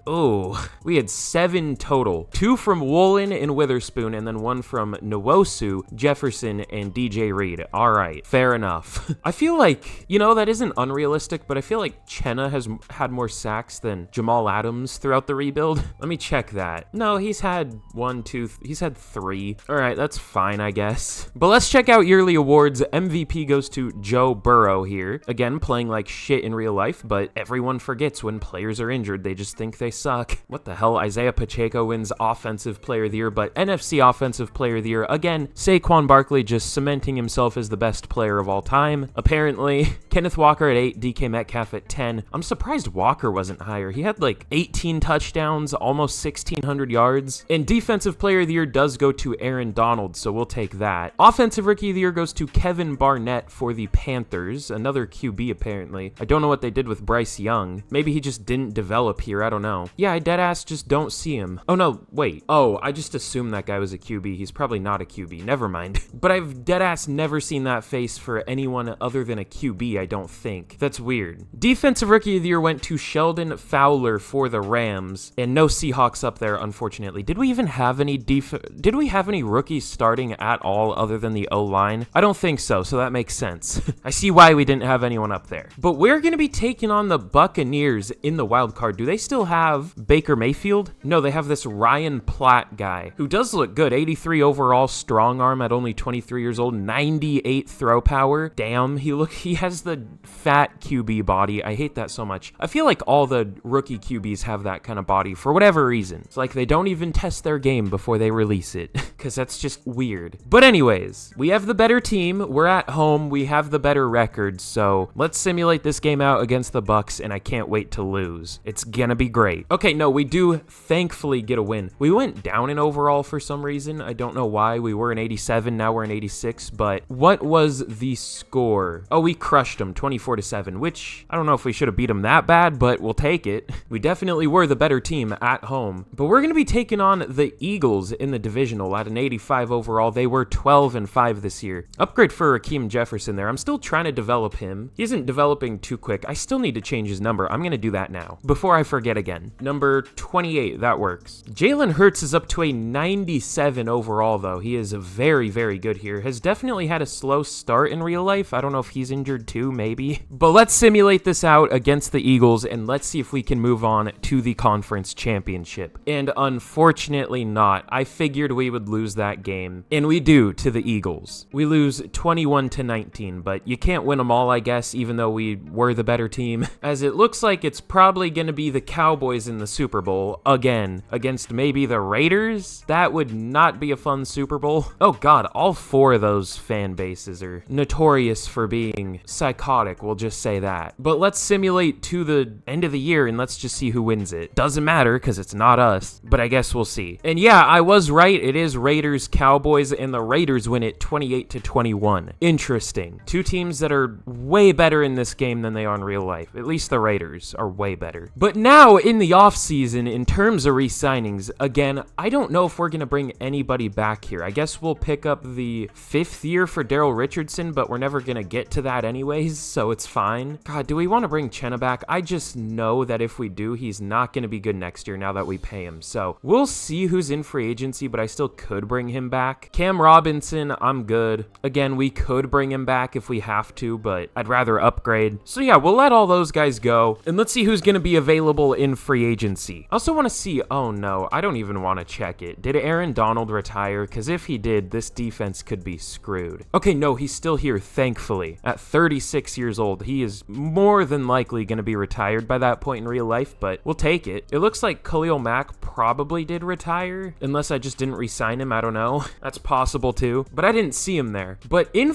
we had 7 total. 2 from Woolen and Witherspoon, and then 1 from Nwosu, Jefferson, and DJ Reed. All right, fair enough. I feel like, you know, that isn't unrealistic, but I feel like Chenna has had more sacks than Jamal Adams throughout the rebuild. Let me check that. No, he's had 3. All right, that's fine, I guess. But let's check out yearly awards. MVP goes to Joe Burrow here. Again, playing like shit in real life, but everyone forgets when players are injured. They just think they suck. What the hell? Isaiah Pacheco wins Offensive Player of the Year, but NFC Offensive Player of the Year, again, Saquon Barkley just cementing himself as the best player of all time, apparently. Kenneth Walker at 8, DK Metcalf at 10. I'm surprised Walker wasn't higher. He had like 18 touchdowns, almost 1,600 yards. And Defensive Player of the Year does go to Aaron Donald, so we'll take that. that. Offensive Rookie of the Year goes to Kevin Barnett for the Panthers, another QB apparently. I don't know what they did with Bryce Young. Maybe he just didn't develop here, I don't know. Yeah, I deadass just don't see him. Oh no, wait. Oh, I just assumed that guy was a QB. He's probably not a QB, never mind. But I've deadass never seen that face for anyone other than a QB, I don't think. That's weird. Defensive Rookie of the Year went to Sheldon Fowler for the Rams, and no Seahawks up there, unfortunately. Did we even have any rookies starting at all other than the O-line? I don't think so that makes sense. I see why we didn't have anyone up there. But we're going to be taking on the Buccaneers in the wild card. Do they still have Baker Mayfield? No, they have this Ryan Platt guy, who does look good. 83 overall, strong arm at only 23 years old, 98 throw power. Damn, he has the fat QB body. I hate that so much. I feel like all the rookie QBs have that kind of body for whatever reason. It's like they don't even test their game before they release it, because that's just weird. But anyways, we have the better team. We're at home. We have the better record, so let's simulate this game out against the Bucs, and I can't wait to lose. It's gonna be great. Okay, no, we do thankfully get a win. We went down in overall for some reason. I don't know why. We were in 87, now we're in 86, but what was the score? Oh, we crushed them 24-7, which I don't know if we should have beat them that bad, but we'll take it. We definitely were the better team at home. But we're gonna be taking on the Eagles in the divisional at an 85 overall. They were 12-5 this year. Upgrade for Raheem Jefferson there. I'm still trying to develop him. He isn't developing too quick. I still need to change his number. I'm gonna do that now before I forget again. Number 28, that works. Jalen Hurts is up to a 97 overall though. He is very, very good here. Has definitely had a slow start in real life. I don't know if he's injured too, maybe. But let's simulate this out against the Eagles and let's see if we can move on to the conference championship. And unfortunately not. I figured we would lose that game, and we do to the Eagles. We lose 21-19, but you can't win them all, I guess, even though we were the better team, as it looks like it's probably going to be the Cowboys in the Super Bowl again against maybe the Raiders. That would not be a fun Super Bowl. Oh god, all four of those fan bases are notorious for being psychotic, we'll just say that. But let's simulate to the end of the year and let's just see who wins it. Doesn't matter because it's not us, but I guess we'll see. And yeah, I was right. It is Raiders Cowboys, and the Raiders win it 28-21. Interesting. Two teams that are way better in this game than they are in real life. At least the Raiders are way better. But now in the offseason, in terms of re-signings, again, I don't know if we're going to bring anybody back here. I guess we'll pick up the 5th year for Daryl Richardson, but we're never going to get to that anyways, so it's fine. God, do we want to bring Chenna back? I just know that if we do, he's not going to be good next year now that we pay him. So we'll see who's in free agency, but I still could bring him back. Cam Robinson, I'm good. Again, we could bring him back if we have to, but I'd rather upgrade. So yeah, we'll let all those guys go, and let's see who's going to be available in free agency. I also want to see, oh no, I don't even want to check it. Did Aaron Donald retire? Because if he did, this defense could be screwed. Okay, no, he's still here, thankfully. At 36 years old, he is more than likely going to be retired by that point in real life, but we'll take it. It looks like Khalil Mack probably did retire, unless I just didn't re-sign him, I don't know. That's possible too, but I didn't see him there. But in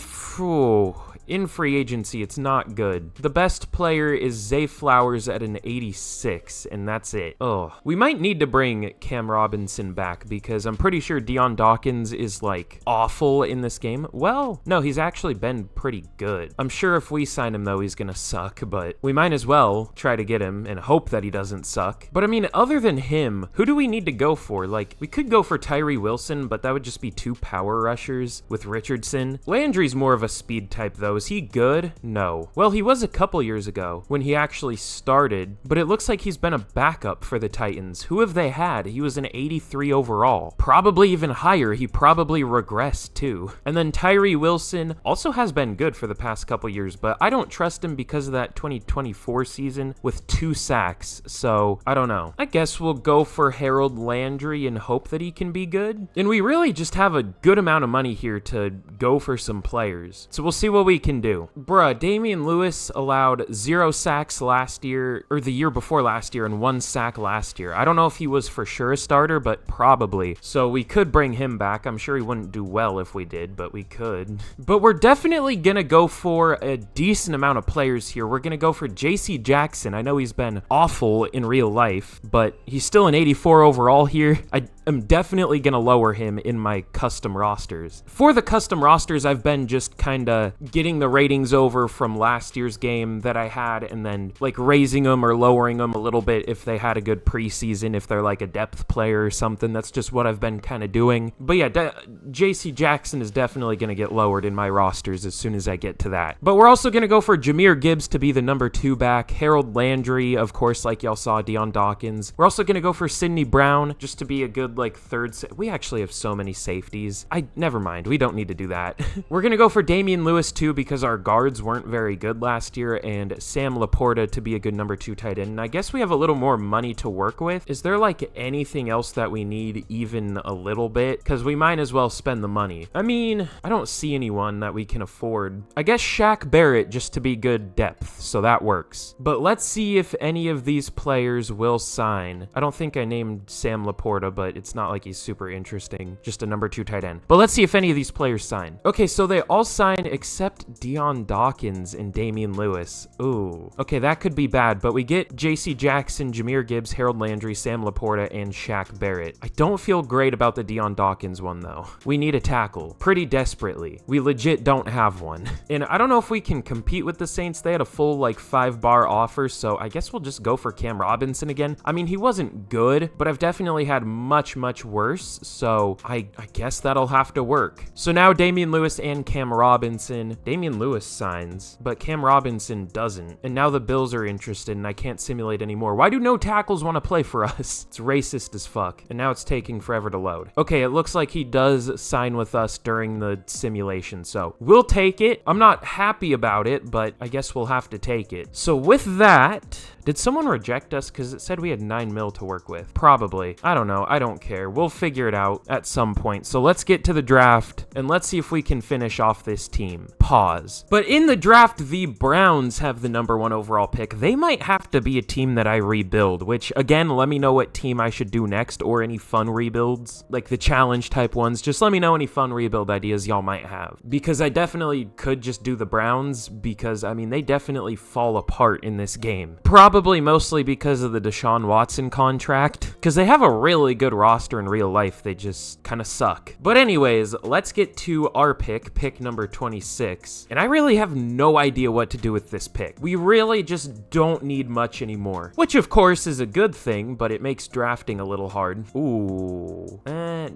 free agency, it's not good. The best player is Zay Flowers at an 86, and that's it. Oh, we might need to bring Cam Robinson back because I'm pretty sure Deion Dawkins is like awful in this game. Well, no, he's actually been pretty good. I'm sure if we sign him though, he's gonna suck, but we might as well try to get him and hope that he doesn't suck. But I mean, other than him, who do we need to go for? Like, we could go for Tyree Wilson, but that would just be 2 power rushers with Richardson. Landry's more of a speed type though. Is he good? No. Well, he was a couple years ago when he actually started, but it looks like he's been a backup for the Titans. Who have they had? He was an 83 overall. Probably even higher. He probably regressed too. And then Tyree Wilson also has been good for the past couple years, but I don't trust him because of that 2024 season with 2 sacks, so I don't know. I guess we'll go for Harold Landry and hope that he can be good. And we really just have a good amount of money here to go for some players, so we'll see what we can do. Bruh, Damian Lewis allowed 0 sacks last year, or the year before last year, and 1 sack last year. I don't know if he was for sure a starter, but probably. So we could bring him back. I'm sure he wouldn't do well if we did, but we could. But we're definitely gonna go for a decent amount of players here. We're gonna go for JC Jackson. I know he's been awful in real life, but he's still an 84 overall here. am definitely going to lower him in my custom rosters. For the custom rosters, I've been just kind of getting the ratings over from last year's game that I had and then like raising them or lowering them a little bit if they had a good preseason, if they're like a depth player or something. That's just what I've been kind of doing. But yeah, JC Jackson is definitely going to get lowered in my rosters as soon as I get to that. But we're also going to go for Jahmyr Gibbs to be the number 2 back, Harold Landry, of course, like y'all saw, Deion Dawkins. We're also going to go for Sidney Brown just to be a good like third. We actually have so many safeties. Never mind. We don't need to do that. We're going to go for Damian Lewis too because our guards weren't very good last year, and Sam Laporta to be a good number 2 tight end. And I guess we have a little more money to work with. Is there like anything else that we need even a little bit? Because we might as well spend the money. I mean, I don't see anyone that we can afford. I guess Shaq Barrett just to be good depth, so that works. But let's see if any of these players will sign. I don't think I named Sam Laporta, but it's not like he's super interesting. Just a number 2 tight end. But let's see if any of these players sign. Okay, so they all sign except Deion Dawkins and Damian Lewis. Ooh. Okay, that could be bad, but we get JC Jackson, Jahmyr Gibbs, Harold Landry, Sam Laporta, and Shaq Barrett. I don't feel great about the Deion Dawkins one, though. We need a tackle pretty desperately. We legit don't have one. And I don't know if we can compete with the Saints. They had a full, like, 5-bar offer, so I guess we'll just go for Cam Robinson again. I mean, he wasn't good, but I've definitely had much, much worse, so I guess that'll have to work. So now Damian Lewis and Cam Robinson. Damian Lewis signs, but Cam Robinson doesn't. And now the Bills are interested, and I can't simulate anymore. Why do no tackles want to play for us? It's racist as fuck. And now it's taking forever to load. Okay, it looks like he does sign with us during the simulation, so we'll take it. I'm not happy about it, but I guess we'll have to take it. So with that, did someone reject us because it said we had 9 mil to work with? Probably. I don't know. I don't care. We'll figure it out at some point. So let's get to the draft and let's see if we can finish off this team. Pause. But in the draft, the Browns have the number 1 overall pick. They might have to be a team that I rebuild, which again, let me know what team I should do next or any fun rebuilds, like the challenge type ones. Just let me know any fun rebuild ideas y'all might have, because I definitely could just do the Browns because, I mean, they definitely fall apart in this game. Probably mostly because of the Deshaun Watson contract, because they have a really good roster in real life. They just kind of suck. But anyways, let's get to our pick number 26. And I really have no idea what to do with this pick. We really just don't need much anymore, which of course is a good thing, but it makes drafting a little hard. Ooh.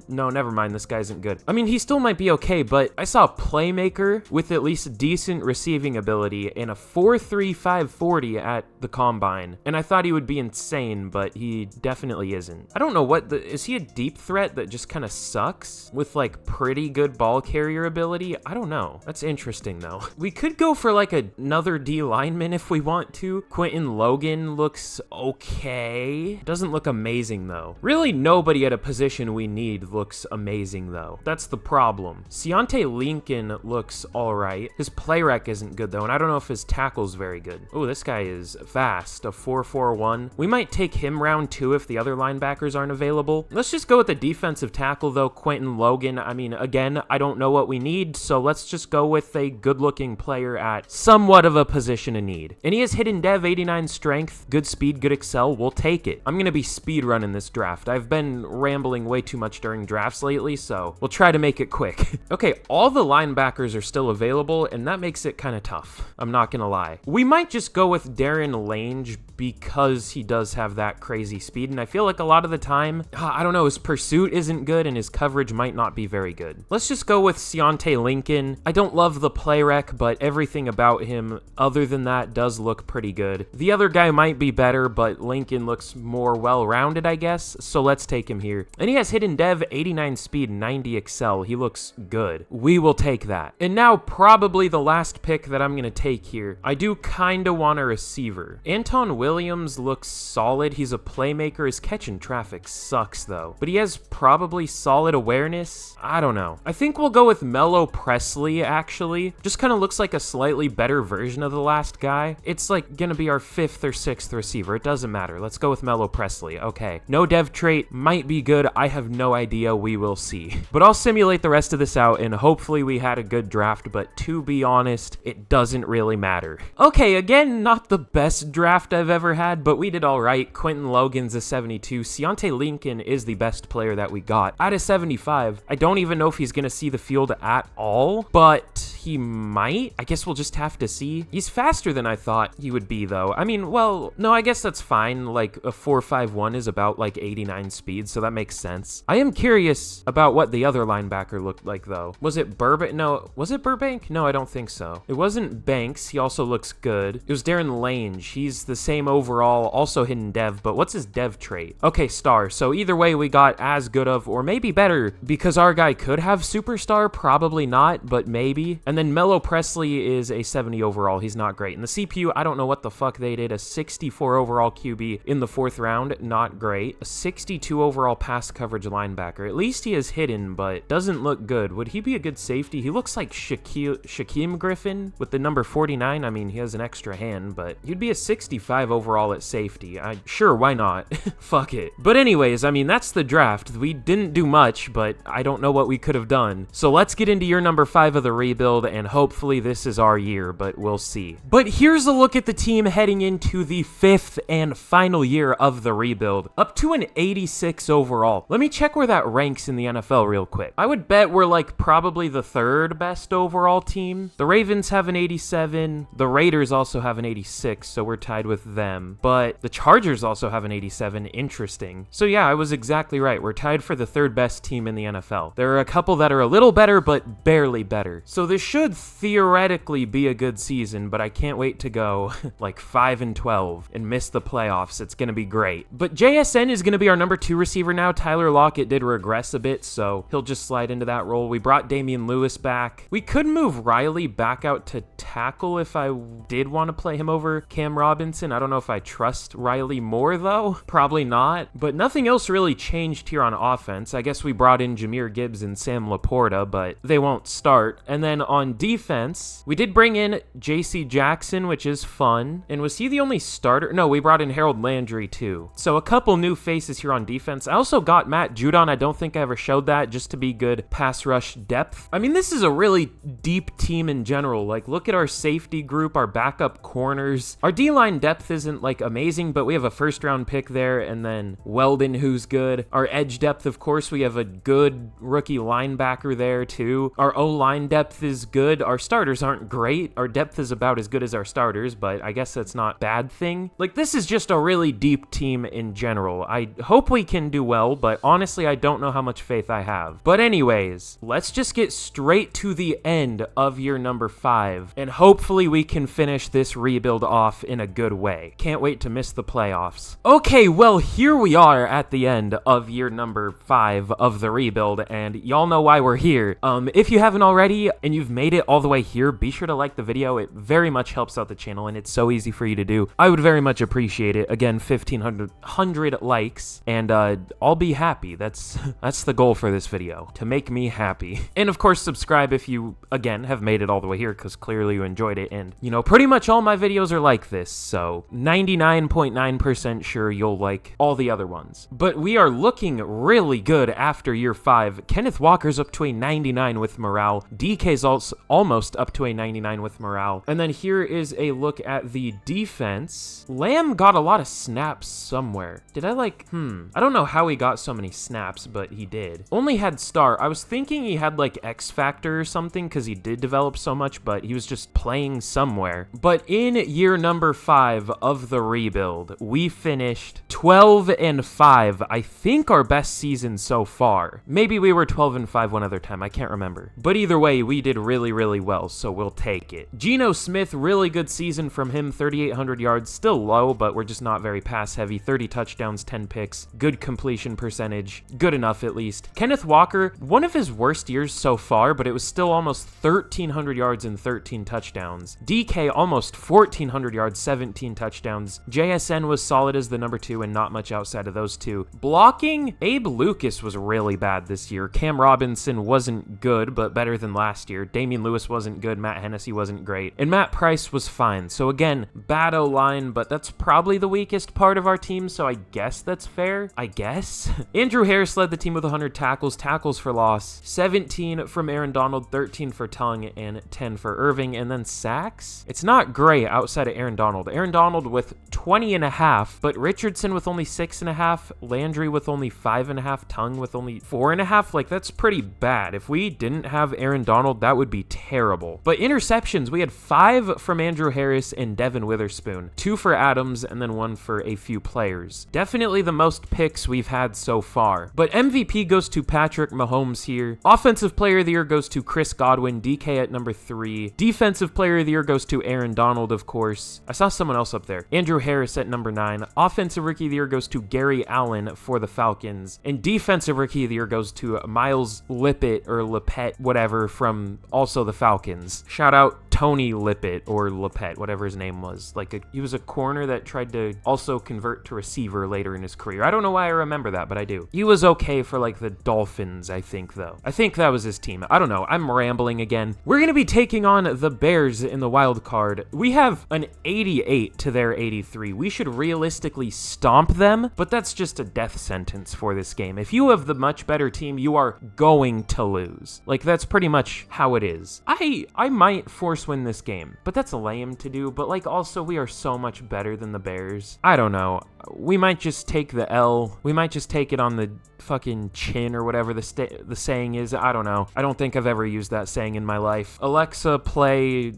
No, never mind. This guy isn't good. I mean, he still might be okay, but I saw a playmaker with at least decent receiving ability and a 4.35 40 at the combine. And I thought he would be insane, but he definitely isn't. I don't know is he a deep threat that just kind of sucks with like pretty good ball carrier ability? I don't know. That's interesting though. We could go for like another D lineman if we want to. Quentin Logan looks okay. Doesn't look amazing though. Really nobody at a position we need looks amazing though. That's the problem. Seontae Lincoln looks all right. His play rec isn't good though, and I don't know if his tackle's very good. Oh, this guy is fast. A 4.41. We might take him round 2 if the other linebackers aren't available. Let's just go with the defensive tackle though, Quentin Logan. I mean, again, I don't know what we need, so let's just go with a good-looking player at somewhat of a position of need. And he has hidden dev, 89 strength, good speed, good excel. We'll take it. I'm gonna be speed running this draft. I've been rambling way too much during drafts lately, so we'll try to make it quick. Okay, all the linebackers are still available, and that makes it kind of tough. I'm not gonna lie. We might just go with Darren Lange because he does have that crazy speed, and I feel like a lot of the time, I don't know, his pursuit isn't good and his coverage might not be very good. Let's just go with Seontae Lincoln. I don't love the play rec, but everything about him other than that does look pretty good. The other guy might be better, but Lincoln looks more well-rounded, I guess, so let's take him here. And he has hidden dev, 89 speed, 90 excel. He looks good. We will take that. And now probably the last pick that I'm gonna take here. I do kind of want a receiver. Anton Williams looks solid. He's a playmaker. His catch in traffic sucks though, but he has probably solid awareness. I don't know. I think we'll go with Mello Presley actually. Just kind of looks like a slightly better version of the last guy. It's like gonna be our 5th or 6th receiver. It doesn't matter. Let's go with Mello Presley. Okay. No dev trait, might be good. I have no idea. We will see. But I'll simulate the rest of this out and hopefully we had a good draft, but to be honest, it doesn't really matter. Okay, again, not the best draft draft I've ever had, but we did all right. Quentin Logan's a 72. Keontae Lincoln is the best player that we got. At a 75, I don't even know if he's going to see the field at all, but he might. I guess we'll just have to see. He's faster than I thought he would be, though. I mean, well, no, I guess that's fine. Like, a 4.51 is about, like, 89 speed, so that makes sense. I am curious about what the other linebacker looked like, though. Was it Burbank? No, was it Burbank? No, I don't think so. It wasn't Banks. He also looks good. It was Darren Lange. He's the same overall, also hidden dev, but what's his dev trait? Okay, star. So either way, we got as good of, or maybe better, because our guy could have superstar, probably not, but maybe. And then Mello Presley is a 70 overall. He's not great. And the CPU, I don't know what the fuck they did. A 64 overall QB in the 4th round, not great. A 62 overall pass coverage linebacker. At least he is hidden, but doesn't look good. Would he be a good safety? He looks like Shaquem Griffin with the number 49. I mean, he has an extra hand, but he'd be a 65 overall at safety. Sure, why not? Fuck it. But anyways, I mean, that's the draft. We didn't do much, but I don't know what we could have done. So let's get into your number 5 of the rebuild, and hopefully this is our year, but we'll see. But here's a look at the team heading into the 5th and final year of the rebuild. Up to an 86 overall. Let me check where that ranks in the NFL real quick. I would bet we're like probably the 3rd best overall team. The Ravens have an 87. The Raiders also have an 86, so we're tied with them. But the Chargers also have an 87. Interesting. So yeah, I was exactly right. We're tied for the 3rd best team in the NFL. There are a couple that are a little better, but barely better. So this should theoretically be a good season, but I can't wait to go like 5-12 and miss the playoffs. It's gonna be great. But JSN is gonna be our number 2 receiver now. Tyler Lockett did regress a bit, so he'll just slide into that role. We brought Damian Lewis back. We could move Riley back out to tackle if I did want to play him over Cam Robinson. I don't know if I trust Riley more, though. Probably not. But nothing else really changed here on offense. I guess we brought in Jahmyr Gibbs and Sam Laporta, but they won't start. And then on defense, we did bring in J.C. Jackson, which is fun. And was he the only starter? No, we brought in Harold Landry, too. So a couple new faces here on defense. I also got Matt Judon. I don't think I ever showed that, just to be good pass rush depth. I mean, this is a really deep team in general. Like, look at our safety group, our backup corners. Our D-line depth isn't, like, amazing, but we have a 1st-round pick there, and then Weldon, who's good. Our edge depth, of course, we have a good rookie linebacker there, too. Our O-line depth is good. Our starters aren't great. Our depth is about as good as our starters, but I guess that's not a bad thing. Like, this is just a really deep team in general. I hope we can do well, but honestly, I don't know how much faith I have. But anyways, let's just get straight to the end of year number 5, and hopefully we can finish this rebuild off in a good way. Can't wait to miss the playoffs. Okay, well, here we are at the end of year number 5 of the rebuild, and y'all know why we're here. If you haven't already, and you've made it all the way here, be sure to like the video. It very much helps out the channel, and it's so easy for you to do. I would very much appreciate it. Again, 1,500 likes, and I'll be happy. That's the goal for this video, to make me happy. And of course, subscribe if you, again, have made it all the way here, because clearly you enjoyed it. And, you know, pretty much all my videos are like this, so 99.9% sure you'll like all the other ones. But we are looking really good after year 5. Kenneth Walker's up to a 99 with morale. DK's also almost up to a 99 with morale. And then here is a look at the defense. Lamb got a lot of snaps somewhere. Did I I don't know how he got so many snaps, but he did. Only had star. I was thinking he had like X Factor or something because he did develop so much, but he was just playing somewhere. But in year number 5 of the rebuild, we finished 12-5. I think our best season so far. Maybe we were 12-5 one other time. I can't remember. But either way, we did really, really well, so we'll take it. Geno Smith, really good season from him. 3,800 yards, still low, but we're just not very pass heavy. 30 touchdowns, 10 picks, good completion percentage, good enough at least. Kenneth Walker, one of his worst years so far, but it was still almost 1,300 yards and 13 touchdowns. DK almost 1,400 yards, 17 touchdowns. JSN was solid as the number 2 and not much outside of those two. Blocking, Abe Lucas was really bad this year. Cam Robinson wasn't good, but better than last year. Damian Lewis wasn't good. Matt Hennessy wasn't great. And Matt Price was fine. So again, bad O-line, but that's probably the weakest part of our team, so I guess that's fair. I guess. Andrew Harris led the team with 100 tackles for loss, 17 from Aaron Donald, 13 for Tongue, and 10 for Irving. And then sacks? It's not great outside of Aaron Donald. Aaron Aaron Donald with 20.5, but Richardson with only 6.5, Landry with only 5.5, Tongue with only 4.5. Like, that's pretty bad. If we didn't have Aaron Donald, that would be terrible. But interceptions, we had 5 from Andrew Harris and Devin Witherspoon, 2 for Adams, and then 1 for a few players. Definitely the most picks we've had so far. But MVP goes to Patrick Mahomes here. Offensive Player of the Year goes to Chris Godwin, DK at number 3. Defensive Player of the Year goes to Aaron Donald, of course. I saw someone else up there. Andrew Harris at number 9. Offensive Rookie of the Year goes to Gary Allen for the Falcons. And Defensive Rookie of the Year goes to Miles Lippett, or Lippett, whatever, from also the Falcons. Shout out Tony Lippett, or Lippett, whatever his name was. Like, he was a corner that tried to also convert to receiver later in his career. I don't know why I remember that, but I do. He was okay for, like, the Dolphins, I think, though. I think that was his team. I don't know. I'm rambling again. We're going to be taking on the Bears in the wild card. We have an 88 to their 83. We should realistically stomp them, but that's just a death sentence for this game. If you have the much better team, you are going to lose. Like, that's pretty much how it is. I might force win this game, but that's lame to do. But, like, also, we are so much better than the Bears. I don't know. We might just take the L. We might just take it on the fucking chin, or whatever the saying is. I don't know. I don't think I've ever used that saying in my life. Alexa, play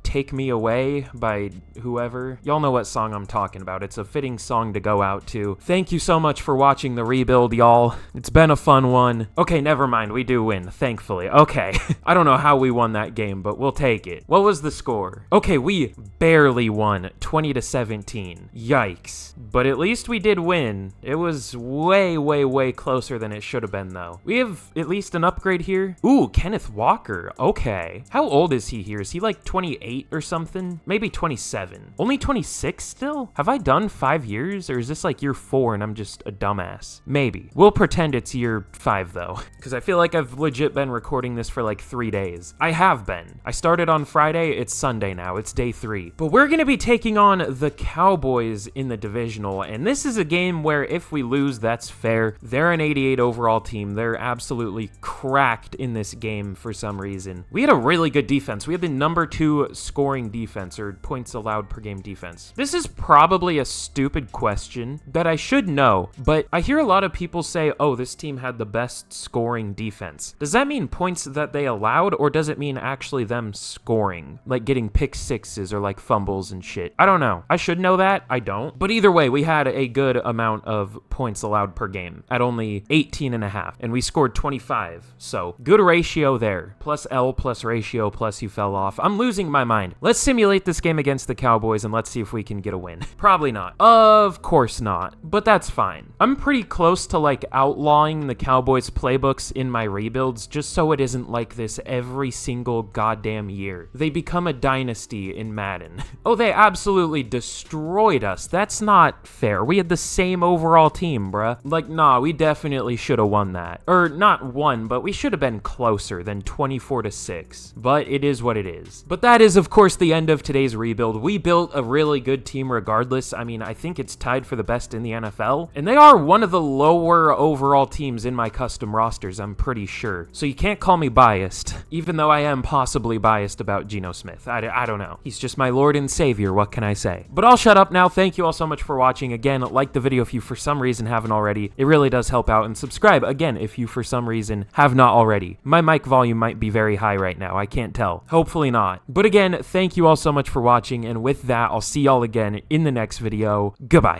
Take Me Away by whoever. Y'all know what song I'm talking about. It's a fitting song to go out to. Thank you so much for watching the rebuild, y'all. It's been a fun one. Okay, never mind. We do win, thankfully. Okay. I don't know how we won that game, but we'll take it. What was the score? Okay, we barely won, 20-17. Yikes. But at least we did win. It was way, way, way closer than it should have been, though. We have at least an upgrade here. Ooh, Kenneth Walker. Okay. How old is he here? Is he like 28 or something? Maybe 27. Only 26 still? Have I done 5 years? Or is this like year 4 and I'm just a dumbass? Maybe. We'll pretend it's year 5, though. Because I feel like I've legit been recording this for like 3 days. I have been. I started on Friday. It's Sunday now. It's day 3. But we're going to be taking on the Cowboys in the divisional. And this is a game where if we lose, that's fair. They're an 88 overall team. They're absolutely cracked in this game for some reason. We had a really good defense. We had the number 2 scoring defense, or points allowed per game defense. This is probably a stupid question that I should know, but I hear a lot of people say, oh, this team had the best scoring defense. Does that mean points that they allowed, or does it mean actually them scoring? Like getting pick sixes or like fumbles and shit? I don't know. I should know that. I don't. But either way, we had a good amount of points allowed per game at only 18.5, and we scored 25. So good ratio there. Plus L plus ratio plus you fell off. I'm losing my mind. Let's simulate this game against the Cowboys and let's see if we can get a win. Probably not. Of course not, but that's fine. I'm pretty close to like outlawing the Cowboys playbooks in my rebuilds just so it isn't like this every single goddamn year. They become a dynasty in Madden. Oh, they absolutely destroyed us. That's not fair. We had the same overall team, bruh. Like, nah, we definitely should have won that. Or not won, but we should have been closer than 24-6. But it is what it is. But that is, of course, the end of today's rebuild. We built a really good team regardless. I mean, I think it's tied for the best in the NFL. And they are one of the lower overall teams in my custom rosters, I'm pretty sure. So you can't call me biased, even though I am possibly biased about Geno Smith. I don't know. He's just my Lord and Savior. What can I say? But I'll shut up now. Thank you all so much for watching. Again, like the video if you for some reason haven't already. It really does help out. And subscribe, again, if you for some reason have not already. My mic volume might be very high right now. I can't tell. Hopefully not. But again, thank you all so much for watching. And with that, I'll see y'all again in the next video. Goodbye.